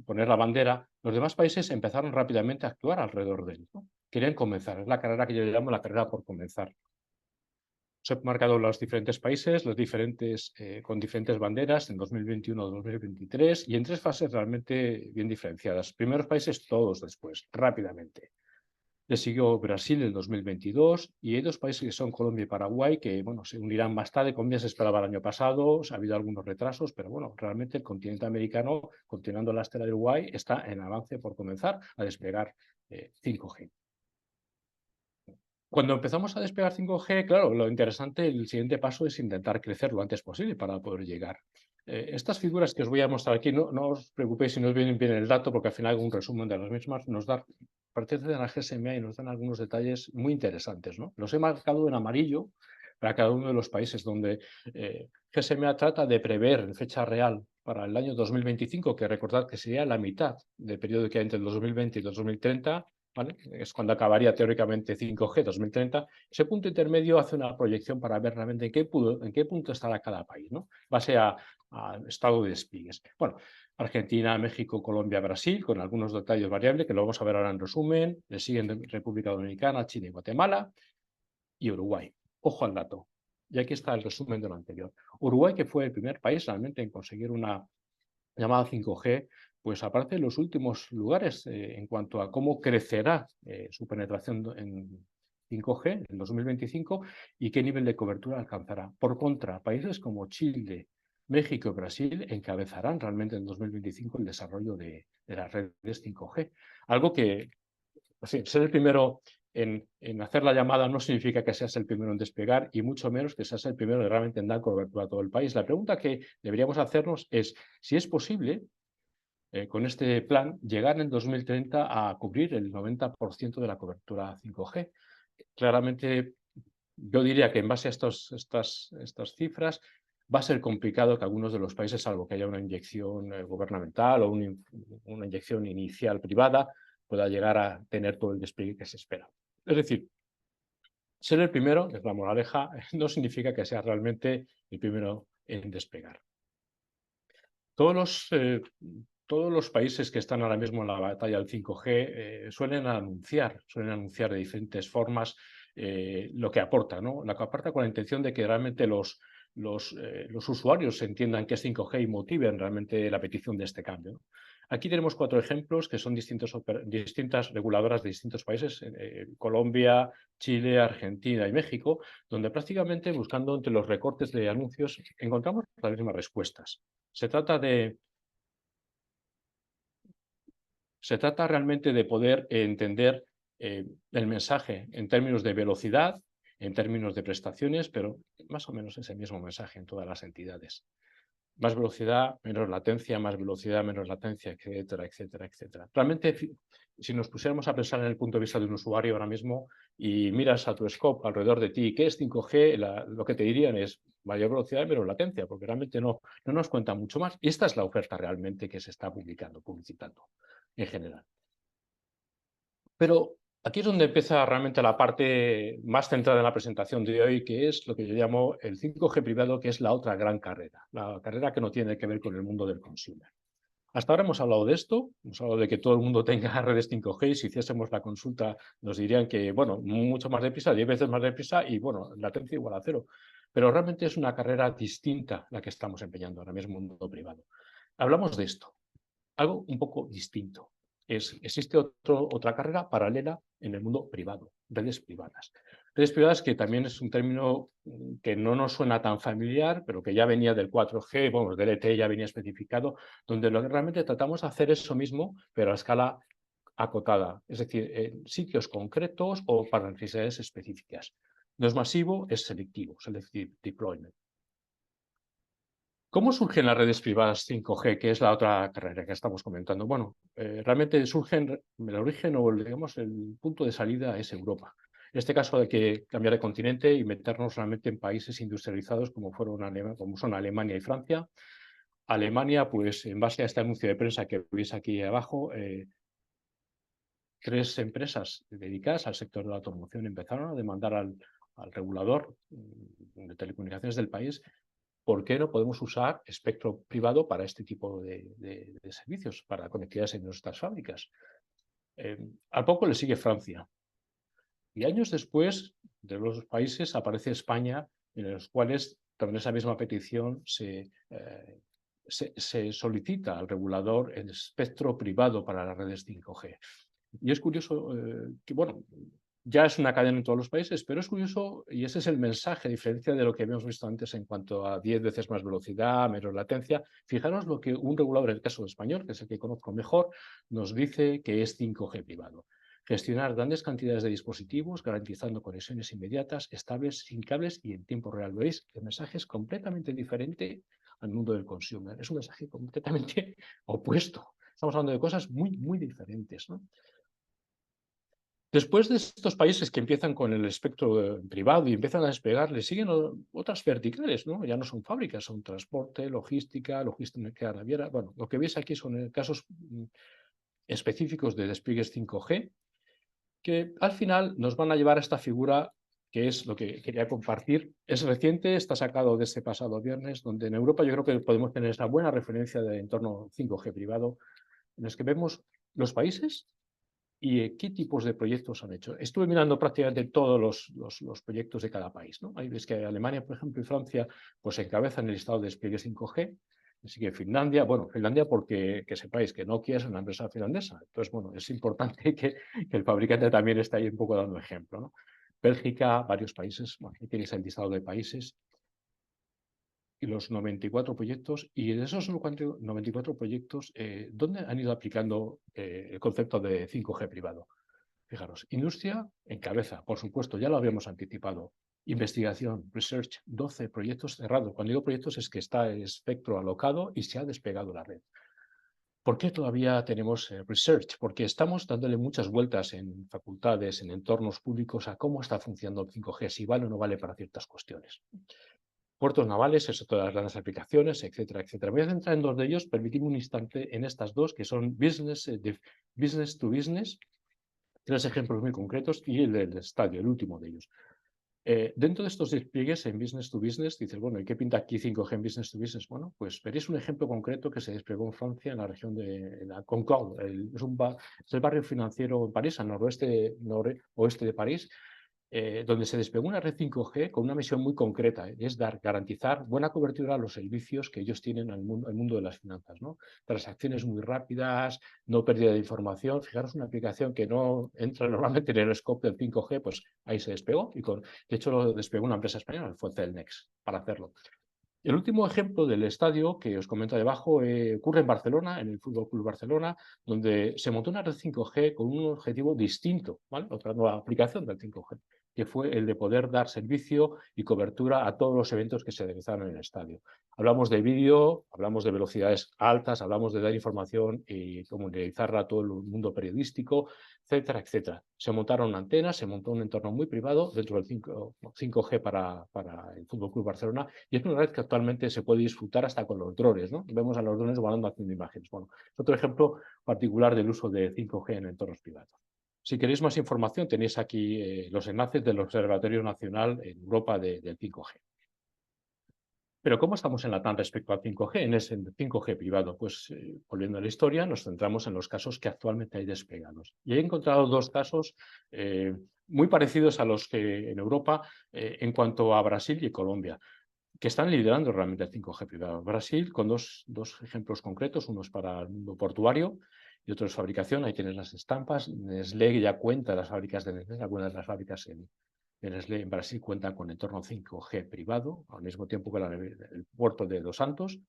[SPEAKER 5] poner la bandera, los demás países empezaron rápidamente a actuar alrededor de él, ¿no? Querían comenzar, es la carrera que yo llamo la carrera por comenzar. Os he marcado los diferentes países, con diferentes banderas en 2021-2023 y en 3 fases realmente bien diferenciadas. Primeros países, todos después, rápidamente. Le siguió Brasil en 2022 y hay 2 países que son Colombia y Paraguay que bueno, se unirán más tarde. Colombia se esperaba el año pasado, ha habido algunos retrasos, pero bueno, realmente el continente americano, continuando la estela de Uruguay, está en avance por comenzar a desplegar 5G. Cuando empezamos a despegar 5G, claro, lo interesante, el siguiente paso es intentar crecer lo antes posible para poder llegar. Estas figuras que os voy a mostrar aquí, no os preocupéis si no os viene bien el dato, porque al final hago un resumen de las mismas, nos da, pertenece a la GSMA y nos dan algunos detalles muy interesantes, ¿no? Los he marcado en amarillo para cada uno de los países donde GSMA trata de prever en fecha real para el año 2025, que recordad que sería la mitad del periodo que hay entre el 2020 y el 2030, ¿vale? Es cuando acabaría teóricamente 5G 2030. Ese punto intermedio hace una proyección para ver realmente en qué punto estará cada país, ¿no? Base a estado de despliegues. Bueno, Argentina, México, Colombia, Brasil, con algunos detalles variables que lo vamos a ver ahora en resumen. Le siguen República Dominicana, Chile y Guatemala y Uruguay. Ojo al dato. Y aquí está el resumen de lo anterior. Uruguay, que fue el primer país realmente en conseguir una llamada 5G, pues aparece en los últimos lugares en cuanto a cómo crecerá su penetración en 5G en 2025 y qué nivel de cobertura alcanzará. Por contra, países como Chile, México y Brasil encabezarán realmente en 2025 el desarrollo de las redes 5G. Algo que, sí, ser el primero en hacer la llamada no significa que seas el primero en despegar y mucho menos que seas el primero en realmente en dar cobertura a todo el país. La pregunta que deberíamos hacernos es si es posible con este plan llegar en 2030 a cubrir el 90% de la cobertura 5G. Claramente yo diría que en base a estas cifras va a ser complicado que algunos de los países, salvo que haya una inyección gubernamental o una inyección inicial privada, pueda llegar a tener todo el despliegue que se espera. Es decir, ser el primero, que es la moraleja, no significa que sea realmente el primero en despegar. Todos los países que están ahora mismo en la batalla del 5G suelen anunciar de diferentes formas lo que aporta, ¿no? Lo que aporta con la intención de que realmente los usuarios entiendan qué es 5G y motiven realmente la petición de este cambio, ¿no? Aquí tenemos 4 ejemplos que son distintas reguladoras de distintos países, Colombia, Chile, Argentina y México, donde prácticamente buscando entre los recortes de anuncios encontramos las mismas respuestas. Se trata realmente de poder entender el mensaje en términos de velocidad, en términos de prestaciones, pero más o menos es el mismo mensaje en todas las entidades. Más velocidad, menos latencia, más velocidad, menos latencia, etcétera, etcétera, etcétera. Realmente, si nos pusiéramos a pensar en el punto de vista de un usuario ahora mismo y miras a tu scope alrededor de ti, ¿qué es 5G? Lo que te dirían es mayor velocidad y menos latencia, porque realmente no nos cuenta mucho más. Y esta es la oferta realmente que se está publicitando en general. Pero aquí es donde empieza realmente la parte más centrada en la presentación de hoy, que es lo que yo llamo el 5G privado, que es la otra gran carrera, la carrera que no tiene que ver con el mundo del consumer. Hasta ahora hemos hablado de esto, hemos hablado de que todo el mundo tenga redes 5G y si hiciésemos la consulta nos dirían que, bueno, mucho más deprisa, 10 veces más deprisa y, bueno, latencia igual a 0. Pero realmente es una carrera distinta la que estamos empeñando ahora mismo en el mundo privado. Hablamos de esto, algo un poco distinto. Existe otra carrera paralela en el mundo privado, redes privadas. Redes privadas que también es un término que no nos suena tan familiar, pero que ya venía del 4G, bueno, del LTE ya venía especificado, donde lo que realmente tratamos de hacer es eso mismo, pero a escala acotada, es decir, en sitios concretos o para necesidades específicas. No es masivo, es selectivo, selective deployment. ¿Cómo surgen las redes privadas 5G, que es la otra carrera que estamos comentando? Bueno, realmente surgen, el origen o digamos el punto de salida es Europa. En este caso hay que cambiar de continente y meternos realmente en países industrializados como son Alemania y Francia. Alemania, pues en base a este anuncio de prensa que veis aquí abajo, 3 empresas dedicadas al sector de la automoción empezaron a demandar al regulador de telecomunicaciones del país. ¿Por qué no podemos usar espectro privado para este tipo de servicios, para conectividades en nuestras fábricas? Al poco le sigue Francia. Y años después de los países aparece España en los cuales también esa misma petición se solicita al regulador el espectro privado para las redes 5G. Y es curioso que, bueno, ya es una cadena en todos los países, pero es curioso, y ese es el mensaje, a diferencia de lo que habíamos visto antes en cuanto a 10 veces más velocidad, menos latencia. Fijaros lo que un regulador, en el caso español, que es el que conozco mejor, nos dice que es 5G privado. Gestionar grandes cantidades de dispositivos, garantizando conexiones inmediatas, estables, sin cables y en tiempo real. ¿Veis? El mensaje es completamente diferente al mundo del consumer. Es un mensaje completamente opuesto. Estamos hablando de cosas muy, muy diferentes, ¿no? Después de estos países que empiezan con el espectro privado y empiezan a despegar, le siguen otras verticales, ¿no? Ya no son fábricas, son transporte, logística naviera. Bueno, lo que veis aquí son casos específicos de despliegues 5G, que al final nos van a llevar a esta figura que es lo que quería compartir. Es reciente, está sacado de este pasado viernes, donde en Europa yo creo que podemos tener esta buena referencia de entorno 5G privado, en los que vemos los países y qué tipos de proyectos han hecho. Estuve mirando prácticamente todos los proyectos de cada país, ¿no? Ahí ves que Alemania, por ejemplo, y Francia pues encabezan el listado de despliegues 5G. Así que Finlandia, bueno, Finlandia porque que sepáis que Nokia es una empresa finlandesa. Entonces, bueno, es importante que el fabricante también esté ahí un poco dando ejemplo, ¿no? Bélgica, varios países, bueno, aquí tenéis el listado de países y los 94 proyectos, y de esos 94 proyectos, ¿dónde han ido aplicando el concepto de 5G privado? Fijaros, industria en cabeza, por supuesto, ya lo habíamos anticipado. Investigación, research, 12 proyectos cerrados. Cuando digo proyectos es que está el espectro alocado y se ha despegado la red. ¿Por qué todavía tenemos research? Porque estamos dándole muchas vueltas en facultades, en entornos públicos, a cómo está funcionando el 5G, si vale o no vale para ciertas cuestiones. Puertos navales, eso, todas las grandes aplicaciones, etcétera, etcétera. Me voy a centrar en dos de ellos, permitidme un instante en estas dos, que son business to business, 3 ejemplos muy concretos, y el del estadio, el último de ellos. Dentro de estos despliegues en business to business, dices, bueno, ¿y qué pinta aquí 5G en business to business? Bueno, pues veréis un ejemplo concreto que se desplegó en Francia, en la región de la Concorde. Es el barrio financiero en París, al noroeste de París, donde se despegó una red 5G con una misión muy concreta, es garantizar buena cobertura a los servicios que ellos tienen al mundo de las finanzas, ¿no? Transacciones muy rápidas, no pérdida de información. Fijaros, una aplicación que no entra normalmente en el scope del 5G, pues ahí se despegó. De hecho, lo despegó una empresa española, fue Celnex, para hacerlo. El último ejemplo del estadio que os comento debajo ocurre en Barcelona, en el Fútbol Club Barcelona, donde se montó una red 5G con un objetivo distinto, ¿vale? Otra nueva aplicación del 5G, que fue el de poder dar servicio y cobertura a todos los eventos que se realizaron en el estadio. Hablamos de vídeo, hablamos de velocidades altas, hablamos de dar información y comunicarla a todo el mundo periodístico, etcétera, etcétera. Se montaron antenas, se montó un entorno muy privado dentro del 5G para el Fútbol Club Barcelona, y es una red que actualmente se puede disfrutar hasta con los drones, ¿no? Vemos a los drones volando haciendo imágenes. Bueno, es otro ejemplo particular del uso de 5G en entornos privados. Si queréis más información, tenéis aquí los enlaces del Observatorio Nacional en Europa del 5G. Pero ¿cómo estamos en la TAM respecto al 5G? En ese 5G privado, pues volviendo a la historia, nos centramos en los casos que actualmente hay desplegados. Y he encontrado dos casos muy parecidos a los que en Europa en cuanto a Brasil y Colombia, que están liderando realmente el 5G privado. Brasil con dos ejemplos concretos, uno es para el mundo portuario y otro es fabricación. Ahí tienes las estampas. Nestlé ya cuenta, las fábricas de Nestlé, algunas de las fábricas de Nestlé en Brasil cuentan con entorno 5G privado, al mismo tiempo que el puerto de Dos Santos.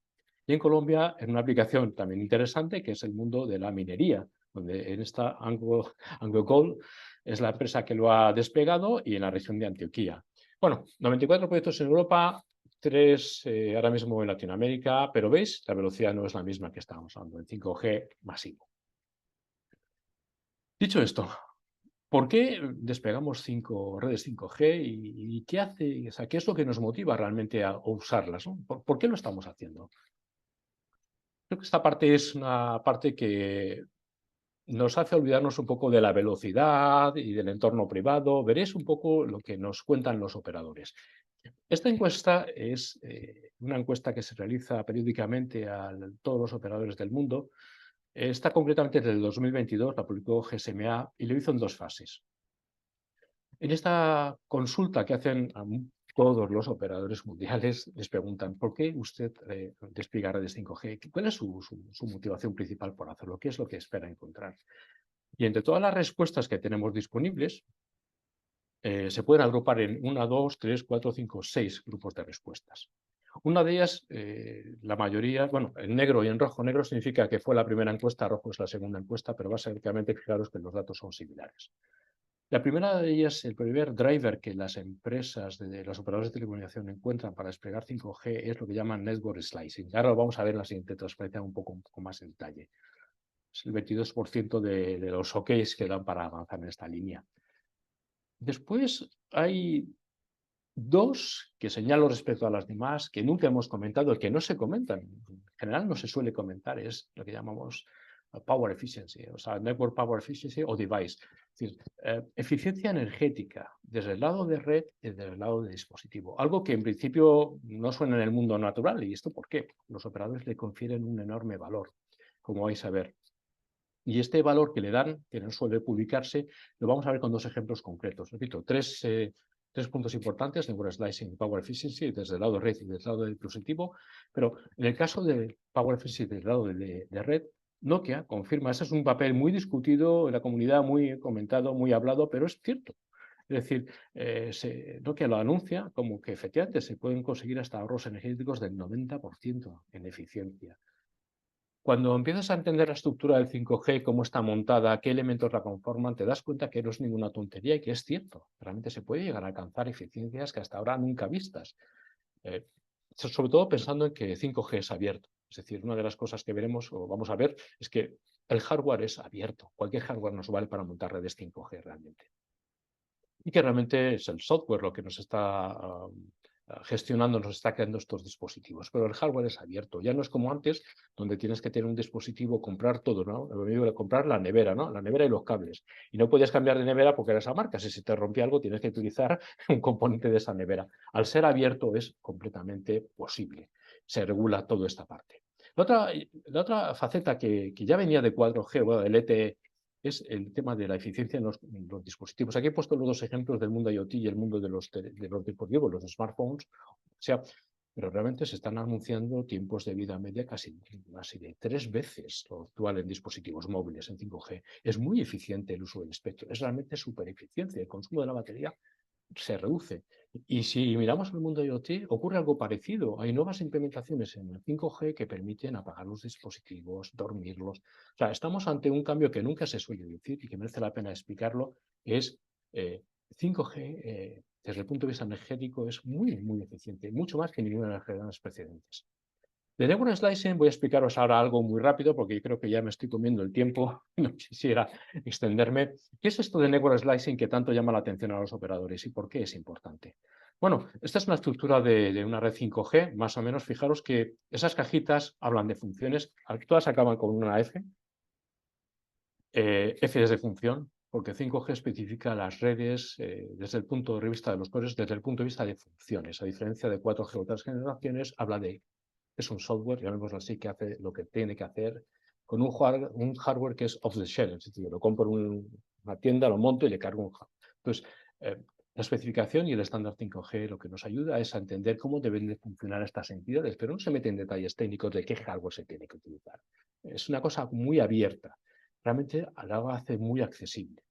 [SPEAKER 5] Y en Colombia, en una aplicación también interesante, que es el mundo de la minería, donde en esta AngloGold es la empresa que lo ha desplegado, y en la región de Antioquia. Bueno, 94 proyectos en Europa, 3 ahora mismo en Latinoamérica, pero veis, la velocidad no es la misma que estábamos hablando, en 5G masivo. Dicho esto, ¿por qué despegamos 5 redes 5G y qué hace, o sea, qué es lo que nos motiva realmente a usarlas, ¿no? ¿Por qué lo estamos haciendo? Creo que esta parte es una parte que nos hace olvidarnos un poco de la velocidad y del entorno privado. Veréis un poco lo que nos cuentan los operadores. Esta encuesta es una encuesta que se realiza periódicamente a todos los operadores del mundo. Está concretamente desde el 2022, la publicó GSMA y lo hizo en 2 fases. En esta consulta que hacen todos los operadores mundiales les preguntan ¿por qué usted despliega redes 5G? ¿Cuál es su motivación principal por hacerlo? ¿Qué es lo que espera encontrar? Y entre todas las respuestas que tenemos disponibles, se pueden agrupar en 1, 2, 3, 4, 5, 6 grupos de respuestas. Una de ellas, la mayoría, bueno, en negro y en rojo. Negro significa que fue la primera encuesta, rojo es la segunda encuesta, pero básicamente fijaros que los datos son similares. La primera de ellas, el primer driver que las empresas, los operadores de telecomunicación encuentran para desplegar 5G es lo que llaman network slicing. Ahora lo vamos a ver en la siguiente transparencia un poco más en detalle. Es el 22% de los OKs que dan para avanzar en esta línea. Después hay dos que señalo respecto a las demás que nunca hemos comentado y que no se comentan. En general no se suele comentar, es lo que llamamos power efficiency, o sea, network power efficiency o device. Es decir, eficiencia energética desde el lado de red y desde el lado de dispositivo. Algo que en principio no suena en el mundo natural. ¿Y esto por qué? Los operadores le confieren un enorme valor, como vais a ver. Y este valor que le dan, que no suele publicarse, lo vamos a ver con dos ejemplos concretos. Repito, tres puntos importantes, network slicing y power efficiency, desde el lado de red y desde el lado del dispositivo. Pero en el caso de power efficiency desde el lado de red, Nokia confirma, ese es un papel muy discutido en la comunidad, muy comentado, muy hablado, pero es cierto. Es decir, Nokia lo anuncia como que efectivamente se pueden conseguir hasta ahorros energéticos del 90% en eficiencia. Cuando empiezas a entender la estructura del 5G, cómo está montada, qué elementos la conforman, te das cuenta que no es ninguna tontería y que es cierto. Realmente se puede llegar a alcanzar eficiencias que hasta ahora nunca vistas. Sobre todo pensando en que 5G es abierto. Es decir, una de las cosas que veremos o vamos a ver es que el hardware es abierto. Cualquier hardware nos vale para montar redes 5G realmente. Y que realmente es el software lo que nos está gestionando, nos está creando estos dispositivos. Pero el hardware es abierto. Ya no es como antes, donde tienes que tener un dispositivo, comprar todo, ¿no? Comprar la nevera, ¿no? La nevera y los cables. Y no podías cambiar de nevera porque era esa marca. Si se te rompía algo, tienes que utilizar un componente de esa nevera. Al ser abierto es completamente posible. Se regula toda esta parte. La otra faceta que ya venía de 4G, bueno, del LTE, es el tema de la eficiencia en los dispositivos. Aquí he puesto los dos ejemplos del mundo IoT y el mundo de los dispositivos, los smartphones. O sea, pero realmente se están anunciando tiempos de vida media casi de 3 veces lo actual en dispositivos móviles, en 5G. Es muy eficiente el uso del espectro. Es realmente súper eficiente. El consumo de la batería se reduce. Y si miramos el mundo IoT, ocurre algo parecido. Hay nuevas implementaciones en el 5G que permiten apagar los dispositivos, dormirlos. O sea, estamos ante un cambio que nunca se suele decir y que merece la pena explicarlo. Es 5G, desde el punto de vista energético, es muy, muy eficiente, mucho más que ninguna de las generaciones precedentes. De network slicing voy a explicaros ahora algo muy rápido porque creo que ya me estoy comiendo el tiempo, no quisiera extenderme. ¿Qué es esto de network slicing que tanto llama la atención a los operadores y por qué es importante? Bueno, esta es una estructura de una red 5G, más o menos. Fijaros que esas cajitas hablan de funciones, todas acaban con una F. F es de función, porque 5G especifica las redes desde el punto de vista de los cores, desde el punto de vista de funciones. A diferencia de 4G o otras generaciones, habla de es un software, llamémoslo así, que hace lo que tiene que hacer con un hardware que es off the shelf, es decir, lo compro en una tienda, lo monto y le cargo un hardware. Entonces, la especificación y el estándar 5G lo que nos ayuda es a entender cómo deben de funcionar estas entidades, pero no se mete en detalles técnicos de qué hardware se tiene que utilizar. Es una cosa muy abierta, realmente la hace muy accesible.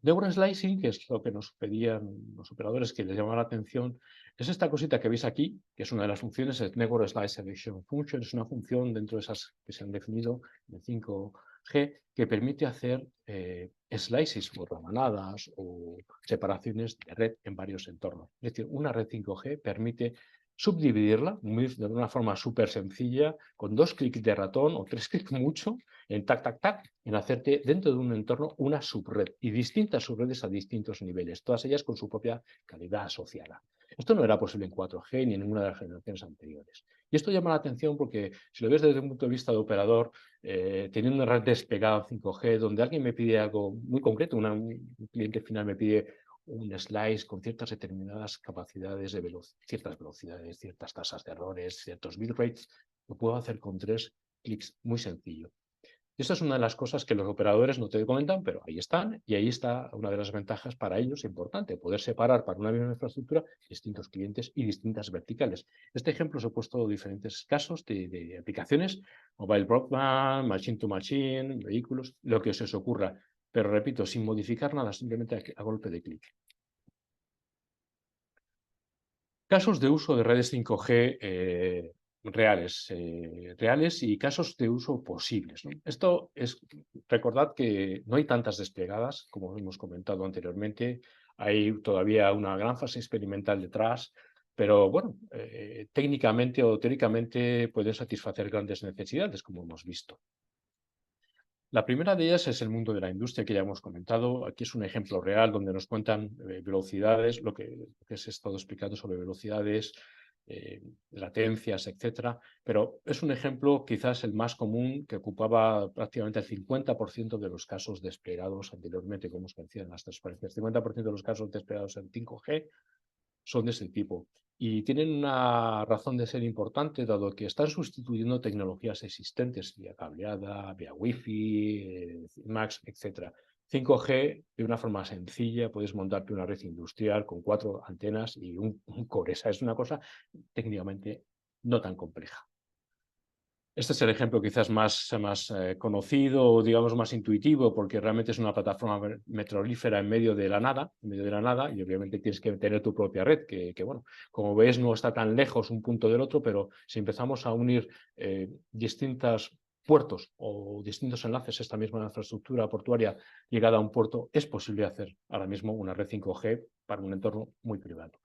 [SPEAKER 5] Network slicing, que es lo que nos pedían los operadores que les llamaba la atención, es esta cosita que veis aquí, que es una de las funciones, el Network Slice Selection Function, es una función dentro de esas que se han definido en 5G que permite hacer slices o ramanadas o separaciones de red en varios entornos. Es decir, una red 5G permite subdividirla de una forma súper sencilla, con 2 clics de ratón o 3 clics mucho, en tac, tac, tac, en hacerte dentro de un entorno una subred y distintas subredes a distintos niveles, todas ellas con su propia calidad asociada. Esto no era posible en 4G ni en ninguna de las generaciones anteriores. Y esto llama la atención porque si lo ves desde un punto de vista de operador, teniendo una red desplegada 5G, donde alguien me pide algo muy concreto, un cliente final me pide un slice con ciertas determinadas capacidades de ciertas velocidades, ciertas tasas de errores, ciertos bit rates, lo puedo hacer con 3 clics muy sencillo. Y esta es una de las cosas que los operadores no te comentan, pero ahí están, y ahí está una de las ventajas para ellos importante, poder separar para una misma infraestructura distintos clientes y distintas verticales. Este ejemplo os he puesto diferentes casos de aplicaciones, mobile broadband, machine to machine, vehículos, lo que os ocurra, pero repito, sin modificar nada, simplemente a golpe de clic. Casos de uso de redes 5G reales y casos de uso posibles, ¿no? Esto es, recordad que no hay tantas desplegadas, como hemos comentado anteriormente, hay todavía una gran fase experimental detrás, pero bueno, técnicamente o teóricamente pueden satisfacer grandes necesidades, como hemos visto. La primera de ellas es el mundo de la industria que ya hemos comentado. Aquí es un ejemplo real donde nos cuentan velocidades, lo que se ha estado explicando sobre velocidades, latencias, etcétera. Pero es un ejemplo quizás el más común que ocupaba prácticamente el 50% de los casos desplegados anteriormente, como os decía en las transparencias. El 50% de los casos desplegados en 5G son de ese tipo. Y tienen una razón de ser importante, dado que están sustituyendo tecnologías existentes, vía cableada, vía Wi-Fi, Max, etc. 5G, de una forma sencilla, puedes montarte una red industrial con 4 antenas y un core. Esa es una cosa técnicamente no tan compleja. Este es el ejemplo quizás más conocido o digamos más intuitivo, porque realmente es una plataforma metrolífera en medio de la nada, y obviamente tienes que tener tu propia red, que bueno, como ves no está tan lejos un punto del otro, pero si empezamos a unir distintos puertos o distintos enlaces a esta misma infraestructura portuaria llegada a un puerto, es posible hacer ahora mismo una red 5G para un entorno muy privado.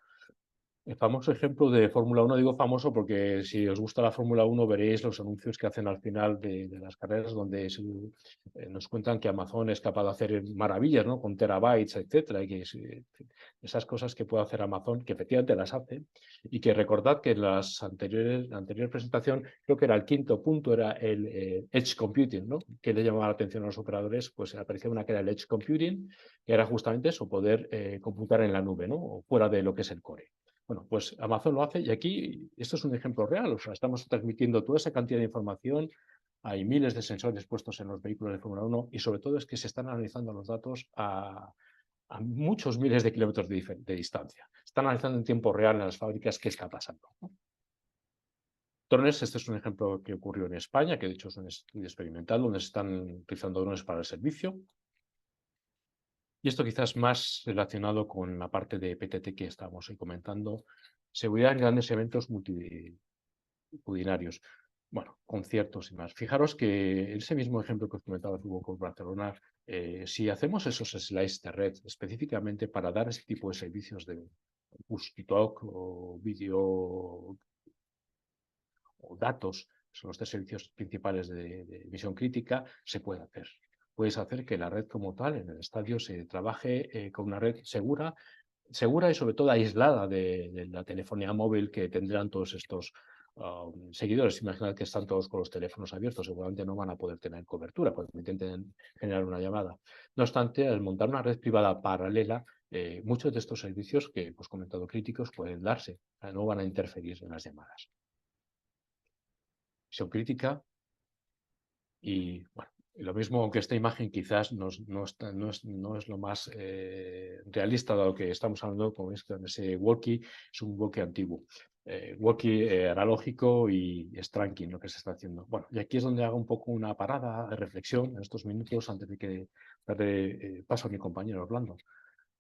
[SPEAKER 5] El famoso ejemplo de Fórmula 1, digo famoso porque si os gusta la Fórmula 1 veréis los anuncios que hacen al final de las carreras donde nos cuentan que Amazon es capaz de hacer maravillas, ¿no? Con terabytes, etcétera, y que esas cosas que puede hacer Amazon, que efectivamente las hace, y que recordad que en la anterior presentación, creo que era el quinto punto, era el Edge Computing, ¿no? Que le llamaba la atención a los operadores, pues aparecía una que era el Edge Computing, que era justamente eso, poder computar en la nube, ¿no? O fuera de lo que es el core. Bueno, pues Amazon lo hace y aquí esto es un ejemplo real. O sea, estamos transmitiendo toda esa cantidad de información. Hay miles de sensores puestos en los vehículos de Fórmula 1 y sobre todo es que se están analizando los datos a muchos miles de kilómetros de distancia. Están analizando en tiempo real en las fábricas qué está pasando, ¿no? Drones, este es un ejemplo que ocurrió en España, que de hecho es un estudio experimental donde se están utilizando drones para el servicio. Y esto quizás más relacionado con la parte de PTT que estábamos ahí comentando, seguridad en grandes eventos multitudinarios, bueno, conciertos y más. Fijaros que ese mismo ejemplo que os comentaba tuvo con Barcelona, si hacemos esos slices de red específicamente para dar ese tipo de servicios de push to talk o vídeo o datos, son los 3 servicios principales de misión crítica, se puede hacer. Puedes hacer que la red como tal en el estadio se trabaje con una red segura y sobre todo aislada de la telefonía móvil que tendrán todos estos seguidores. Imaginad que están todos con los teléfonos abiertos, seguramente no van a poder tener cobertura cuando intenten generar una llamada. No obstante, al montar una red privada paralela, muchos de estos servicios que hemos comentado críticos pueden darse, no van a interferir en las llamadas. Misión crítica y bueno, lo mismo, aunque esta imagen quizás no es lo más realista de lo que estamos hablando, como es que ese walkie es un walkie antiguo. Walkie analógico y es tranqui lo que se está haciendo. Bueno, y aquí es donde hago un poco una parada de reflexión en estos minutos antes de que darle paso a mi compañero Orlando.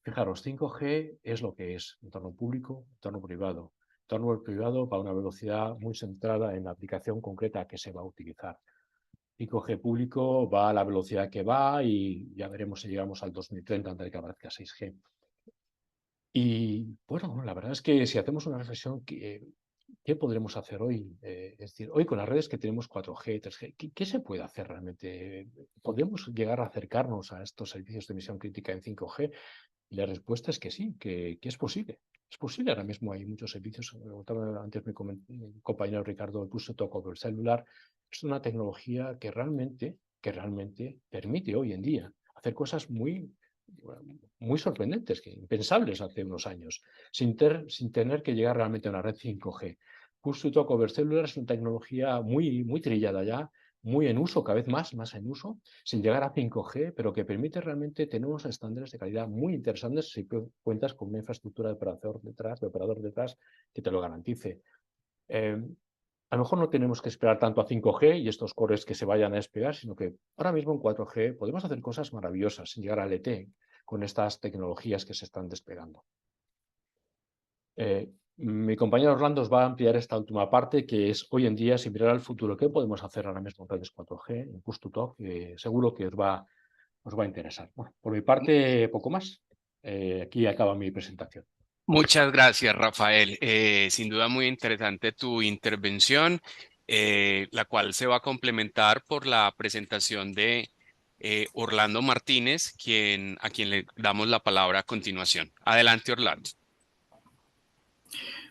[SPEAKER 5] Fijaros, 5G es lo que es, entorno público, entorno privado. Entorno privado para una velocidad muy centrada en la aplicación concreta que se va a utilizar. 5G público va a la velocidad que va y ya veremos si llegamos al 2030 antes de que aparezca 6G. Y bueno, la verdad es que si hacemos una reflexión, ¿qué podremos hacer hoy? Es decir, hoy con las redes que tenemos 4G, 3G, ¿qué se puede hacer realmente? ¿Podemos llegar a acercarnos a estos servicios de emisión crítica en 5G? Y la respuesta es que sí, que es posible. Es posible, ahora mismo hay muchos servicios. Antes mi compañero Ricardo el puso toco del celular. Es una tecnología que realmente permite hoy en día hacer cosas muy sorprendentes, impensables hace unos años, sin tener que llegar realmente a una red 5G. Push to Talk over Cellular es una tecnología muy trillada ya, muy en uso, cada vez más en uso, sin llegar a 5G, pero que permite realmente tener unos estándares de calidad muy interesantes si cuentas con una infraestructura de operador detrás que te lo garantice. A lo mejor no tenemos que esperar tanto a 5G y estos cores que se vayan a despegar, sino que ahora mismo en 4G podemos hacer cosas maravillosas sin llegar a LTE con estas tecnologías que se están despegando. Mi compañero Orlando os va a ampliar esta última parte, que es hoy en día, sin mirar al futuro, ¿qué podemos hacer ahora mismo en redes 4G, en Push to Talk? Seguro que os va a interesar. Bueno, por mi parte, poco más. Aquí acaba mi presentación.
[SPEAKER 1] Muchas gracias, Rafael. Sin duda muy interesante tu intervención, la cual se va a complementar por la presentación de Orlando Martínez, a quien le damos la palabra a continuación. Adelante, Orlando.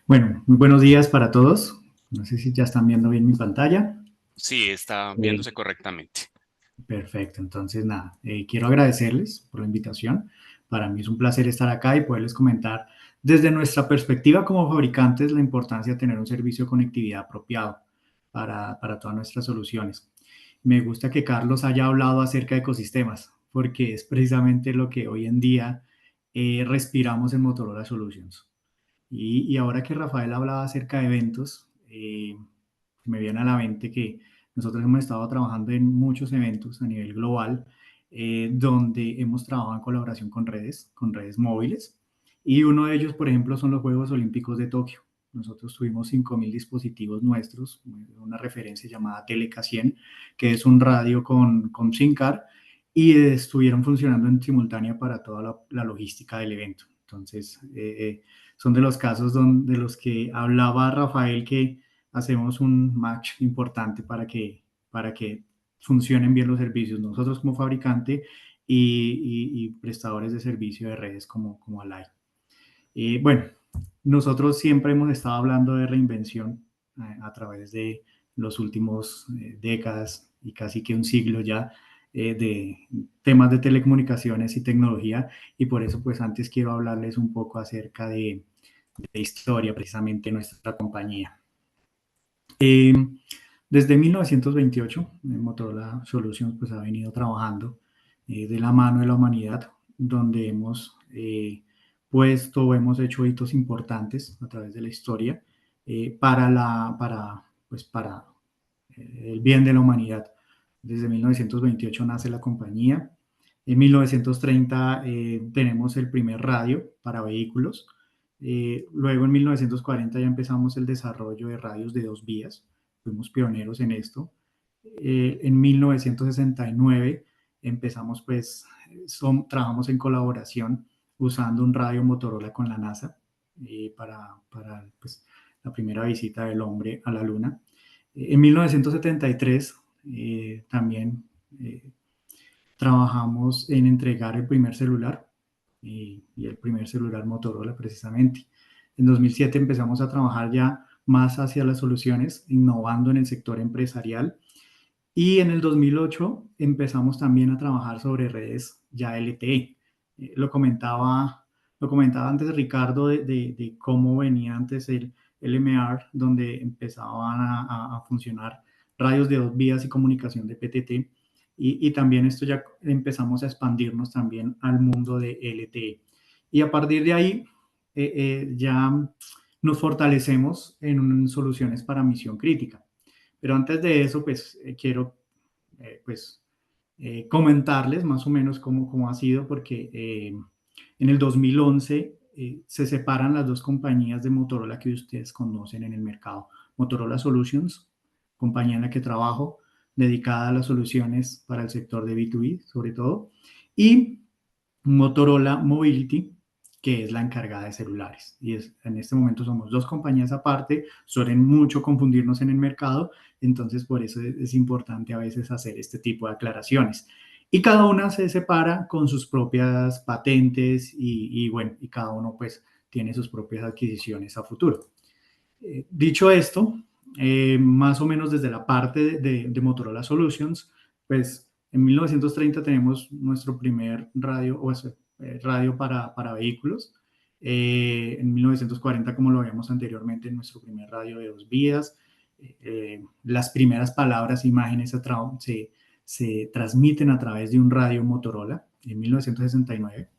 [SPEAKER 6] Bueno, muy buenos días para todos. No sé si ya están viendo bien mi pantalla.
[SPEAKER 1] Sí, está viéndose correctamente.
[SPEAKER 6] Perfecto, entonces nada, quiero agradecerles por la invitación. Para mí es un placer estar acá y poderles comentar desde nuestra perspectiva como fabricantes la importancia de tener un servicio de conectividad apropiado para todas nuestras soluciones. Me gusta que Carlos haya hablado acerca de ecosistemas, porque es precisamente lo que hoy en día respiramos en Motorola Solutions. Y ahora que Rafael hablaba acerca de eventos, me viene a la mente que nosotros hemos estado trabajando en muchos eventos a nivel global, donde hemos trabajado en colaboración con redes móviles. Y uno de ellos, por ejemplo, son los Juegos Olímpicos de Tokio. Nosotros tuvimos 5.000 dispositivos nuestros, una referencia llamada Teleca 100, que es un radio con SIM card, y estuvieron funcionando en simultánea para toda la logística del evento. Entonces, son de los casos de los que hablaba Rafael, que hacemos un match importante para que funcionen bien los servicios, nosotros como fabricante y prestadores de servicio de redes como Allied. Bueno, nosotros siempre hemos estado hablando de reinvención a través de los últimos décadas y casi que un siglo ya de temas de telecomunicaciones y tecnología, y por eso pues antes quiero hablarles un poco acerca de historia precisamente de nuestra compañía. Desde 1928, Motorola Solutions pues, ha venido trabajando de la mano de la humanidad, donde hemos hemos hecho hitos importantes a través de la historia para el bien de la humanidad. Desde 1928 nace la compañía. En 1930 tenemos el primer radio para vehículos. Luego en 1940 ya empezamos el desarrollo de radios de 2 vías. Fuimos pioneros en esto. En 1969 empezamos trabajamos en colaboración usando un radio Motorola con la NASA para la primera visita del hombre a la Luna. En 1973 también trabajamos en entregar el primer celular y el primer celular Motorola precisamente. En 2007 empezamos a trabajar ya más hacia las soluciones, innovando en el sector empresarial. Y en el 2008 empezamos también a trabajar sobre redes ya LTE. Lo comentaba antes Ricardo de cómo venía antes el LMR, donde empezaban a funcionar radios de 2 vías y comunicación de PTT. Y también esto ya empezamos a expandirnos también al mundo de LTE. Y a partir de ahí ya nos fortalecemos en soluciones para misión crítica. Pero antes de eso, pues quiero comentarles más o menos cómo ha sido, porque en el 2011 se separan las dos compañías de Motorola que ustedes conocen en el mercado. Motorola Solutions, compañía en la que trabajo, dedicada a las soluciones para el sector de B2B sobre todo, y Motorola Mobility, que es la encargada de celulares. Y en este momento somos 2 compañías aparte, suelen mucho confundirnos en el mercado, entonces por eso es importante a veces hacer este tipo de aclaraciones. Y cada una se separa con sus propias patentes y cada uno pues tiene sus propias adquisiciones a futuro. Dicho esto, más o menos desde la parte de Motorola Solutions, pues en 1930 tenemos nuestro primer radio, radio para vehículos. En 1940, como lo veíamos anteriormente, nuestro primer radio de 2 vías. las primeras palabras e imágenes se transmiten a través de un radio Motorola en 1969.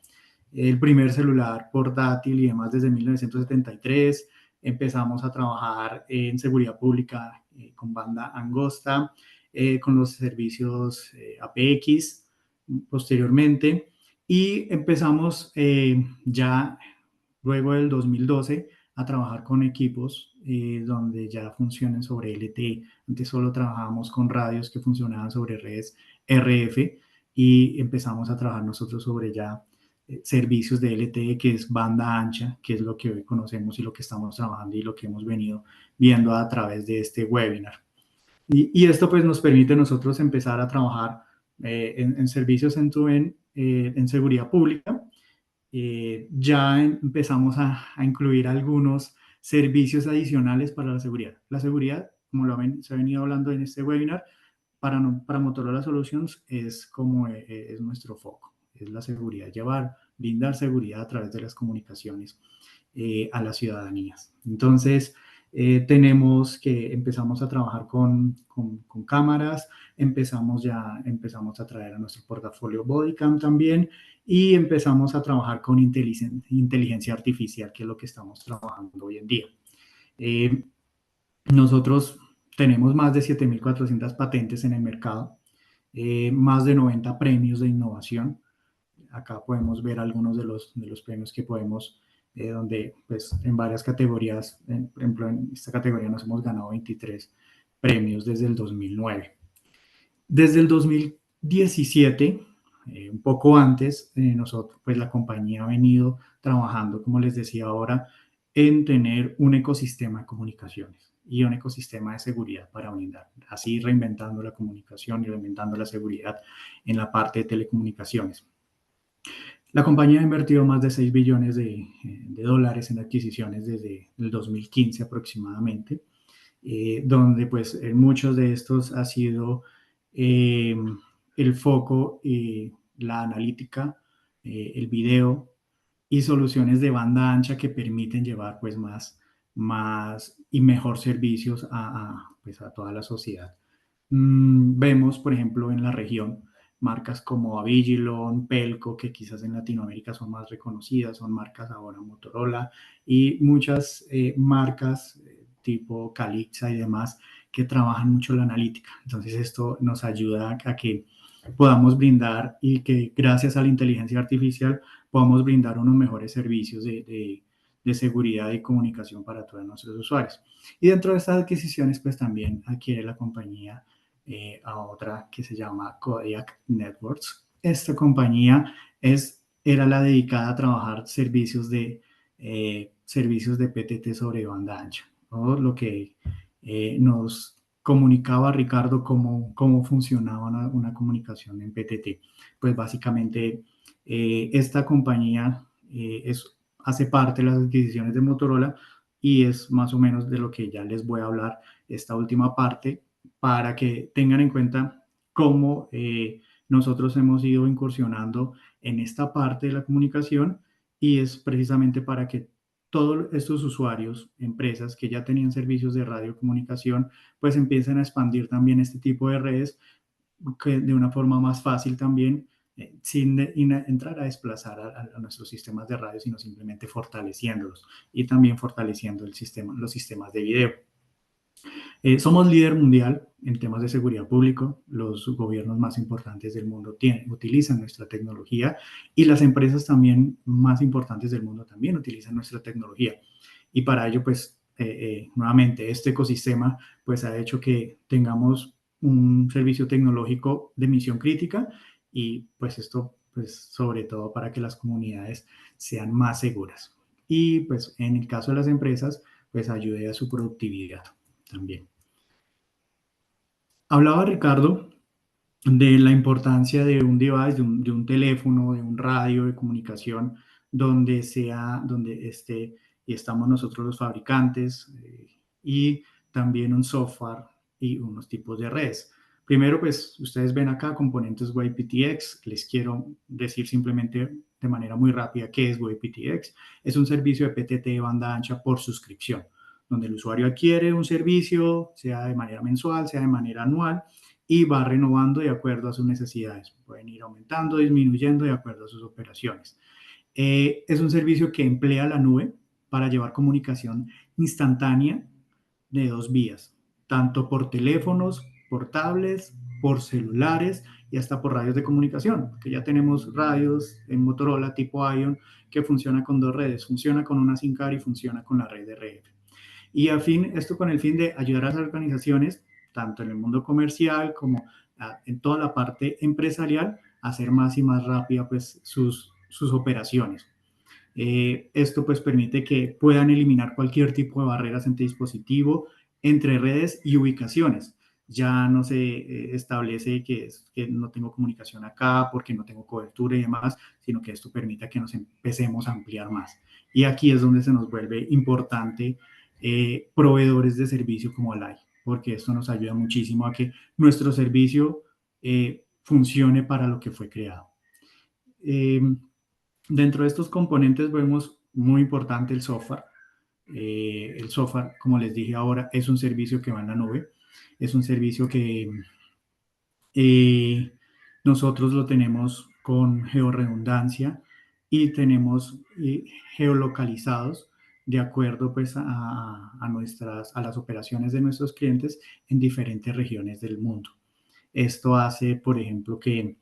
[SPEAKER 6] El primer celular portátil y demás desde 1973. Empezamos a trabajar en seguridad pública con banda angosta, con los servicios APX posteriormente, y empezamos ya luego del 2012 a trabajar con equipos donde ya funcionen sobre LTE. Antes solo trabajábamos con radios que funcionaban sobre redes RF, y empezamos a trabajar nosotros sobre ya servicios de LTE, que es banda ancha, que es lo que hoy conocemos y lo que estamos trabajando y lo que hemos venido viendo a través de este webinar. Y esto pues nos permite a nosotros empezar a trabajar en servicios en seguridad pública. Ya empezamos a incluir algunos servicios adicionales para la seguridad. La seguridad, como se ha venido hablando en este webinar, para Motorola Solutions es como es nuestro foco, es la seguridad, brindar seguridad a través de las comunicaciones a las ciudadanías. Entonces, empezamos a trabajar con cámaras, empezamos a traer a nuestro portafolio Bodycam también, y empezamos a trabajar con inteligencia artificial, que es lo que estamos trabajando hoy en día. Nosotros tenemos más de 7.400 patentes en el mercado, más de 90 premios de innovación. Acá podemos ver algunos de los premios que podemos, donde pues en varias categorías, por ejemplo en esta categoría nos hemos ganado 23 premios desde el 2009. Desde el 2017, un poco antes, nosotros, pues la compañía ha venido trabajando, como les decía ahora, en tener un ecosistema de comunicaciones y un ecosistema de seguridad para brindar, así reinventando la comunicación y reinventando la seguridad en la parte de telecomunicaciones. La compañía ha invertido más de 6 billones de dólares en adquisiciones desde el 2015 aproximadamente, donde pues en muchos de estos ha sido el foco, la analítica, el video y soluciones de banda ancha que permiten llevar pues más y mejor servicios pues a toda la sociedad. Vemos, por ejemplo, en la región marcas como Avigilon, Pelco, que quizás en Latinoamérica son más reconocidas, son marcas ahora Motorola, y muchas marcas tipo Calixa y demás que trabajan mucho la analítica. Entonces esto nos ayuda a que podamos brindar, y que gracias a la inteligencia artificial podamos brindar unos mejores servicios de seguridad y comunicación para todos nuestros usuarios. Y dentro de estas adquisiciones, pues también adquiere la compañía a otra que se llama Kodiak Networks. Esta compañía era la dedicada a trabajar servicios de PTT sobre banda ancha, ¿no? Lo que nos comunicaba Ricardo cómo funcionaba una comunicación en PTT. Pues básicamente esta compañía hace parte de las adquisiciones de Motorola, y es más o menos de lo que ya les voy a hablar esta última parte, para que tengan en cuenta cómo nosotros hemos ido incursionando en esta parte de la comunicación, y es precisamente para que todos estos usuarios, empresas que ya tenían servicios de radiocomunicación, pues empiecen a expandir también este tipo de redes de una forma más fácil también, sin entrar a desplazar a nuestros sistemas de radio, sino simplemente fortaleciéndolos, y también fortaleciendo los sistemas de video. Somos líder mundial en temas de seguridad pública. Los gobiernos más importantes del mundo utilizan nuestra tecnología, y las empresas también más importantes del mundo también utilizan nuestra tecnología. Y para ello, pues, nuevamente, este ecosistema pues ha hecho que tengamos un servicio tecnológico de misión crítica, y pues esto, pues, sobre todo para que las comunidades sean más seguras. Y pues en el caso de las empresas, pues ayude a su productividad también. Hablaba Ricardo de la importancia de un device, de un teléfono, de un radio de comunicación, donde y estamos nosotros los fabricantes, y también un software y unos tipos de redes. Primero, pues ustedes ven acá componentes WavePTX. Les quiero decir simplemente de manera muy rápida qué es WavePTX. Es un servicio de PTT de banda ancha por suscripción, donde el usuario adquiere un servicio, sea de manera mensual, sea de manera anual, y va renovando de acuerdo a sus necesidades. Pueden ir aumentando, disminuyendo de acuerdo a sus operaciones. Es un servicio que emplea la nube para llevar comunicación instantánea de dos vías, tanto por teléfonos, por tablets, por celulares y hasta por radios de comunicación, que ya tenemos radios en Motorola tipo Ion que funciona con dos redes, funciona con una SIM card y funciona con la red de RF. Y esto con el fin de ayudar a las organizaciones, tanto en el mundo comercial como en toda la parte empresarial, a hacer más y más rápida pues, sus operaciones. Esto pues permite que puedan eliminar cualquier tipo de barreras entre dispositivo, entre redes y ubicaciones. Ya no se establece que no tengo comunicación acá porque no tengo cobertura y demás, sino que esto permite que nos empecemos a ampliar más. Y aquí es donde se nos vuelve importante proveedores de servicio como Alay, porque esto nos ayuda muchísimo a que nuestro servicio funcione para lo que fue creado. Dentro de estos componentes vemos muy importante el software. El software, como les dije ahora, es un servicio que va en la nube. Es un servicio que nosotros lo tenemos con georredundancia y tenemos geolocalizados de acuerdo pues a las operaciones de nuestros clientes en diferentes regiones del mundo. Esto hace, por ejemplo, que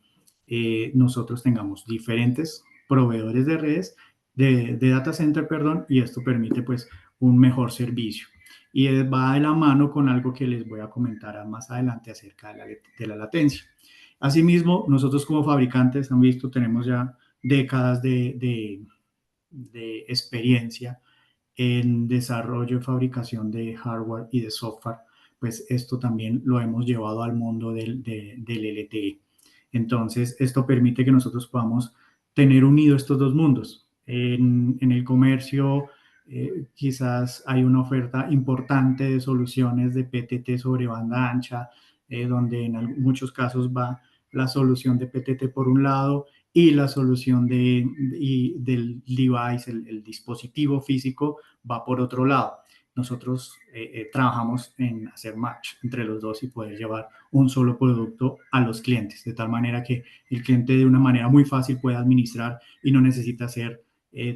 [SPEAKER 6] nosotros tengamos diferentes proveedores de redes, de data center, perdón, y esto permite pues un mejor servicio. Y va de la mano con algo que les voy a comentar más adelante acerca de la latencia. Asimismo, nosotros como fabricantes, han visto, tenemos ya décadas de experiencia en desarrollo y fabricación de hardware y de software, pues esto también lo hemos llevado al mundo del LTE. Entonces, esto permite que nosotros podamos tener unidos estos dos mundos. En el comercio, quizás hay una oferta importante de soluciones de PTT sobre banda ancha, donde en muchos casos va la solución de PTT por un lado y la solución del device, el dispositivo físico, va por otro lado. Nosotros trabajamos en hacer match entre los dos y poder llevar un solo producto a los clientes, de tal manera que el cliente de una manera muy fácil pueda administrar y no necesita hacer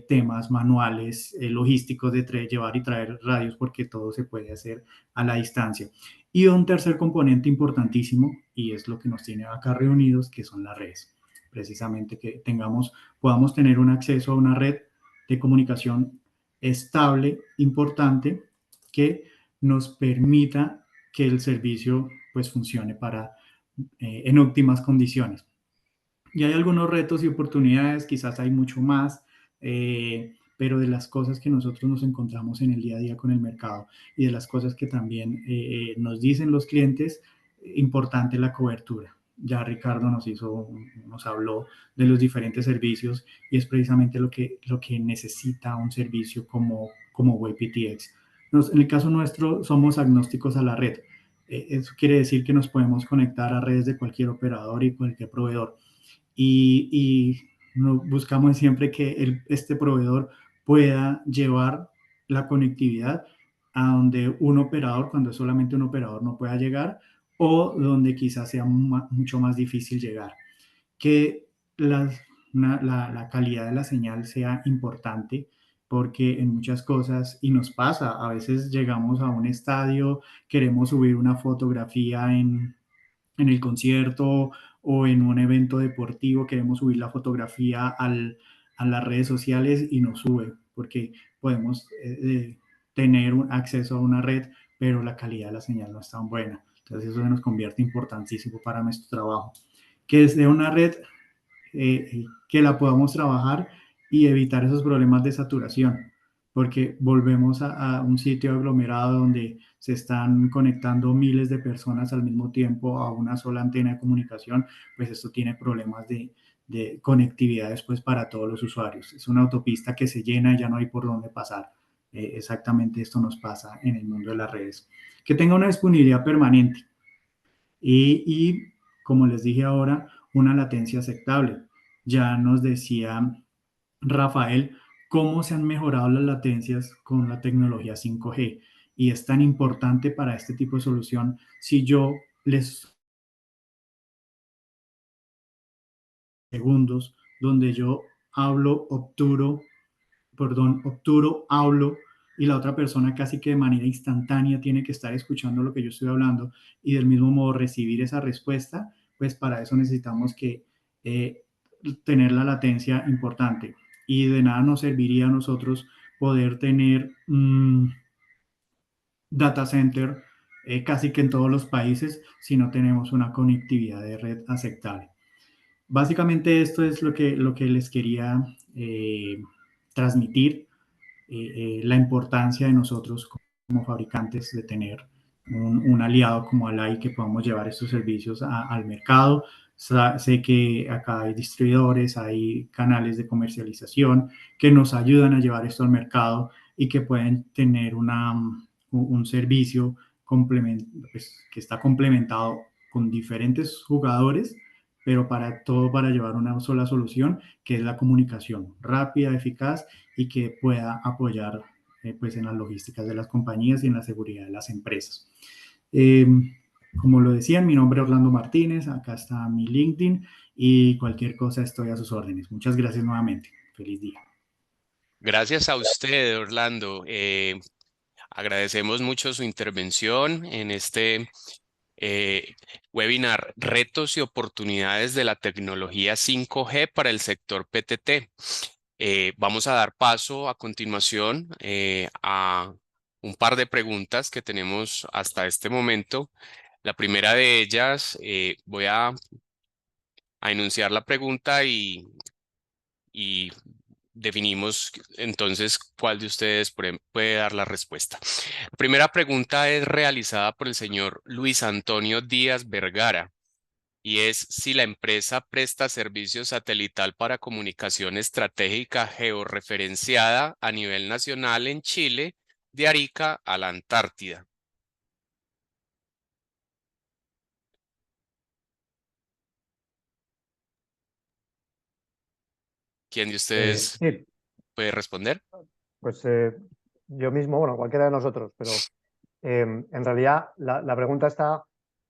[SPEAKER 6] temas manuales, logísticos de llevar y traer radios, porque todo se puede hacer a la distancia. Y un tercer componente importantísimo, y es lo que nos tiene acá reunidos, que son las redes. Precisamente que podamos tener un acceso a una red de comunicación estable, importante, que nos permita que el servicio pues funcione en óptimas condiciones. Y hay algunos retos y oportunidades, quizás hay mucho más, pero de las cosas que nosotros nos encontramos en el día a día con el mercado y de las cosas que también nos dicen los clientes, importante la cobertura. Ya Ricardo nos habló de los diferentes servicios y es precisamente lo que necesita un servicio como WebPTX. En el caso nuestro somos agnósticos a la red. Eso quiere decir que nos podemos conectar a redes de cualquier operador y cualquier proveedor. Y buscamos siempre que este proveedor pueda llevar la conectividad a donde un operador, cuando es solamente un operador, no pueda llegar, o donde quizás sea mucho más difícil llegar. Que la calidad de la señal sea importante, porque en muchas cosas, y nos pasa, a veces llegamos a un estadio, queremos subir una fotografía en el concierto o en un evento deportivo, queremos subir la fotografía a las redes sociales y no sube, porque podemos tener un acceso a una red, pero la calidad de la señal no es tan buena. Entonces eso nos convierte importantísimo para nuestro trabajo. Que desde una red que la podamos trabajar y evitar esos problemas de saturación, porque volvemos a un sitio aglomerado donde se están conectando miles de personas al mismo tiempo a una sola antena de comunicación, pues esto tiene problemas de conectividad después para todos los usuarios. Es una autopista que se llena y ya no hay por dónde pasar. Exactamente esto nos pasa en el mundo de las redes. Que tenga una disponibilidad permanente y como les dije ahora, una latencia aceptable. Ya nos decía Rafael cómo se han mejorado las latencias con la tecnología 5G. y es tan importante para este tipo de solución si yo les segundos donde yo obturo, hablo y la otra persona casi que de manera instantánea tiene que estar escuchando lo que yo estoy hablando y del mismo modo recibir esa respuesta, pues para eso necesitamos que tener la latencia importante y de nada nos serviría a nosotros poder tener data center casi que en todos los países si no tenemos una conectividad de red aceptable. Básicamente esto es lo que les quería transmitir, la importancia de nosotros como fabricantes de tener un aliado como Alai que podamos llevar estos servicios al mercado. Sé que acá hay distribuidores, hay canales de comercialización que nos ayudan a llevar esto al mercado y que pueden tener un servicio pues, que está complementado con diferentes jugadores, pero para llevar una sola solución, que es la comunicación rápida, eficaz y que pueda apoyar pues en las logísticas de las compañías y en la seguridad de las empresas. Como lo decían, mi nombre es Orlando Martínez, acá está mi LinkedIn y cualquier cosa estoy a sus órdenes. Muchas gracias nuevamente. Feliz día.
[SPEAKER 1] Gracias a usted, Orlando. Agradecemos mucho su intervención en este webinar Retos y oportunidades de la tecnología 5G para el sector PTT. Vamos a dar paso a continuación a un par de preguntas que tenemos hasta este momento. La primera de ellas, voy a enunciar la pregunta y definimos entonces cuál de ustedes puede dar la respuesta. La primera pregunta es realizada por el señor Luis Antonio Díaz Vergara y es si la empresa presta servicio satelital para comunicación estratégica georreferenciada a nivel nacional en Chile, de Arica a la Antártida. ¿Quién de ustedes
[SPEAKER 2] Sí,
[SPEAKER 1] puede responder?
[SPEAKER 2] pues yo mismo, bueno, cualquiera de nosotros, pero en realidad la pregunta está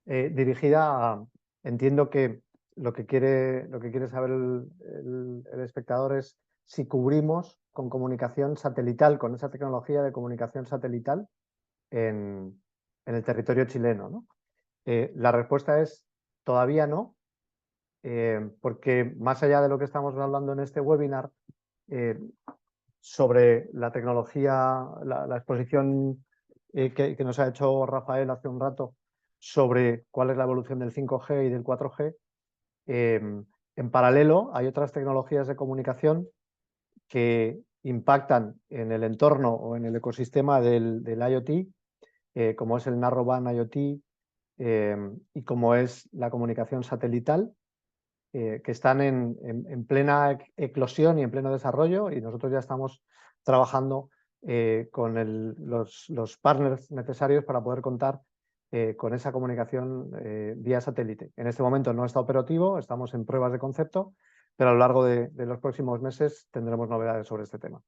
[SPEAKER 2] dirigida a, entiendo que lo que quiere saber el espectador es si cubrimos con comunicación satelital, con esa tecnología de comunicación satelital en el territorio chileno, ¿no? La respuesta es todavía no, porque más allá de lo que estamos hablando en este webinar, sobre la tecnología, la exposición que nos ha hecho Rafael hace un rato sobre cuál es la evolución del 5G y del 4G, en paralelo hay otras tecnologías de comunicación que impactan en el entorno o en el ecosistema del IoT, como es el Narrowband IoT y como es la comunicación satelital, que están en plena eclosión y en pleno desarrollo, y nosotros ya estamos trabajando con los partners necesarios para poder contar con esa comunicación vía satélite. En este momento no está operativo, estamos en pruebas de concepto, pero a lo largo de los próximos meses tendremos novedades sobre este tema.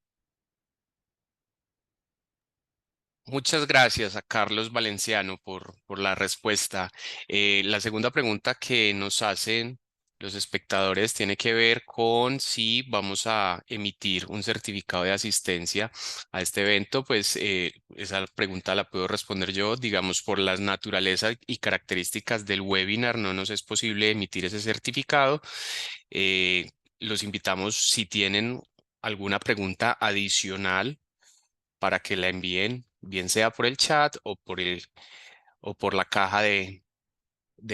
[SPEAKER 1] Muchas gracias a Carlos Valenciano por la respuesta. La segunda pregunta que nos hacen los espectadores tiene que ver con si vamos a emitir un certificado de asistencia a este evento. Pues esa pregunta la puedo responder yo. Digamos, por las naturaleza y características del webinar no nos es posible emitir ese certificado. Los invitamos si tienen alguna pregunta adicional para que la envíen, bien sea por el chat o por la caja de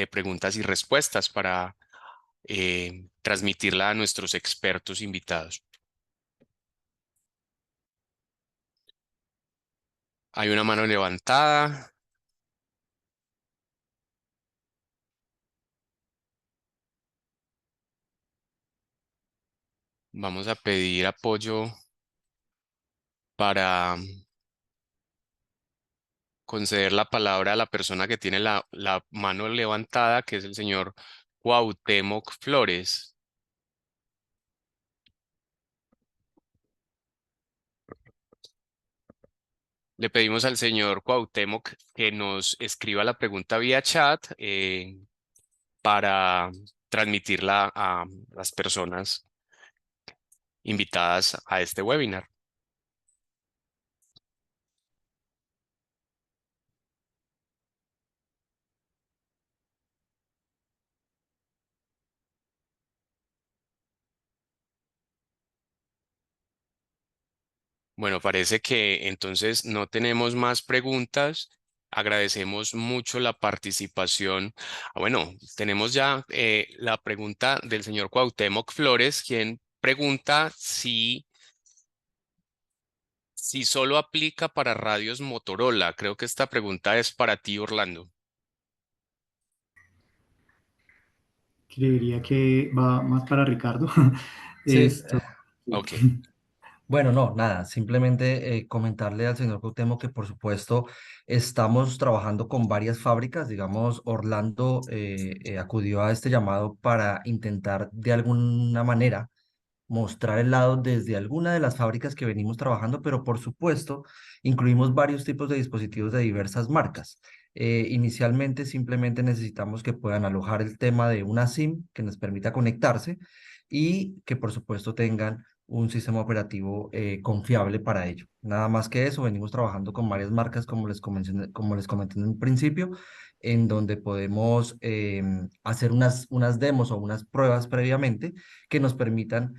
[SPEAKER 1] preguntas y respuestas para transmitirla a nuestros expertos invitados. Hay una mano levantada. Vamos a pedir apoyo para conceder la palabra a la persona que tiene la mano levantada, que es el señor Cuauhtémoc Flores. Le pedimos al señor Cuauhtémoc que nos escriba la pregunta vía chat para transmitirla a las personas invitadas a este webinar. Bueno, parece que entonces no tenemos más preguntas. Agradecemos mucho la participación. Bueno, tenemos ya la pregunta del señor Cuauhtémoc Flores, quien pregunta si solo aplica para radios Motorola. Creo que esta pregunta es para ti, Orlando.
[SPEAKER 6] Creería que va más para Ricardo.
[SPEAKER 4] Sí,
[SPEAKER 6] Esto,
[SPEAKER 1] Ok.
[SPEAKER 4] bueno, no, nada, simplemente comentarle al señor Cuauhtémoc que por supuesto estamos trabajando con varias fábricas, digamos, Orlando acudió a este llamado para intentar de alguna manera mostrar el lado desde alguna de las fábricas que venimos trabajando, pero por supuesto incluimos varios tipos de dispositivos de diversas marcas. Inicialmente simplemente necesitamos que puedan alojar el tema de una SIM que nos permita conectarse y que por supuesto tengan un sistema operativo confiable para ello. Nada más que eso, venimos trabajando con varias marcas como les comenté en un principio, en donde podemos hacer unas demos o unas pruebas previamente que nos permitan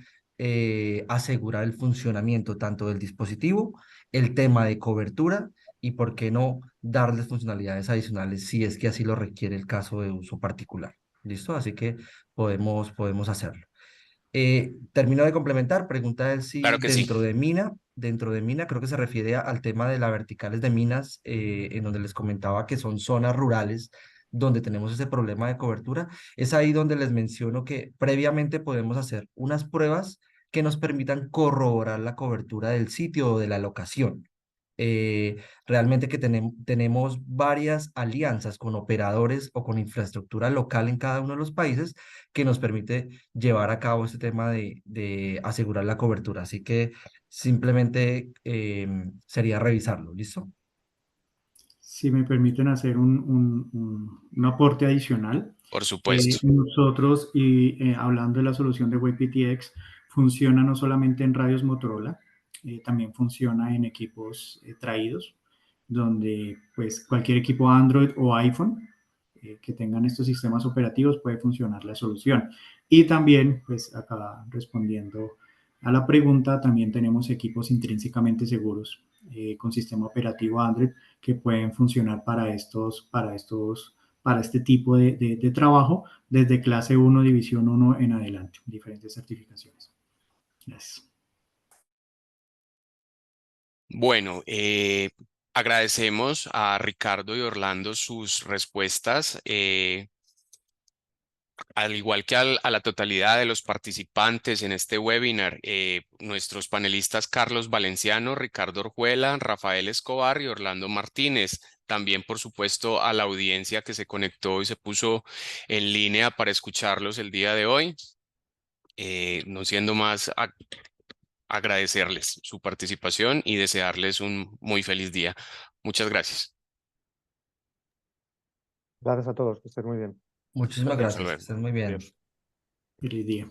[SPEAKER 4] asegurar el funcionamiento tanto del dispositivo, el tema de cobertura y, por qué no, darles funcionalidades adicionales si es que así lo requiere el caso de uso particular. ¿Listo? Así que podemos hacerlo. Termino de complementar, pregunta es si
[SPEAKER 1] Claro que sí.
[SPEAKER 4] dentro de mina creo que se refiere al tema de las verticales de minas, en donde les comentaba que son zonas rurales donde tenemos ese problema de cobertura. Es ahí donde les menciono que previamente podemos hacer unas pruebas que nos permitan corroborar la cobertura del sitio o de la locación. Realmente que tenemos varias alianzas con operadores o con infraestructura local en cada uno de los países que nos permite llevar a cabo este tema de asegurar la cobertura. Así que simplemente sería revisarlo, ¿listo?
[SPEAKER 6] si me permiten hacer un aporte adicional.
[SPEAKER 1] Por supuesto.
[SPEAKER 6] Nosotros, y hablando de la solución de WebPTX, funciona no solamente en radios Motorola, también funciona en equipos traídos, donde pues cualquier equipo Android o iPhone que tengan estos sistemas operativos puede funcionar la solución. Y también, pues acá respondiendo a la pregunta, también tenemos equipos intrínsecamente seguros con sistema operativo Android que pueden funcionar para este tipo de trabajo desde clase 1, división 1 en adelante, diferentes certificaciones. Gracias.
[SPEAKER 1] Bueno, agradecemos a Ricardo y Orlando sus respuestas. Al igual que a la totalidad de los participantes en este webinar, nuestros panelistas Carlos Valenciano, Ricardo Orjuela, Rafael Escobar y Orlando Martínez. También, por supuesto, a la audiencia que se conectó y se puso en línea para escucharlos el día de hoy. No siendo más, agradecerles su participación y desearles un muy feliz día. Muchas gracias.
[SPEAKER 2] Gracias a todos, que estén muy bien.
[SPEAKER 4] Muchísimas
[SPEAKER 5] Gracias.
[SPEAKER 1] Hasta
[SPEAKER 4] gracias, que
[SPEAKER 1] luego.
[SPEAKER 4] estén muy bien.
[SPEAKER 5] Adiós.
[SPEAKER 6] Feliz día.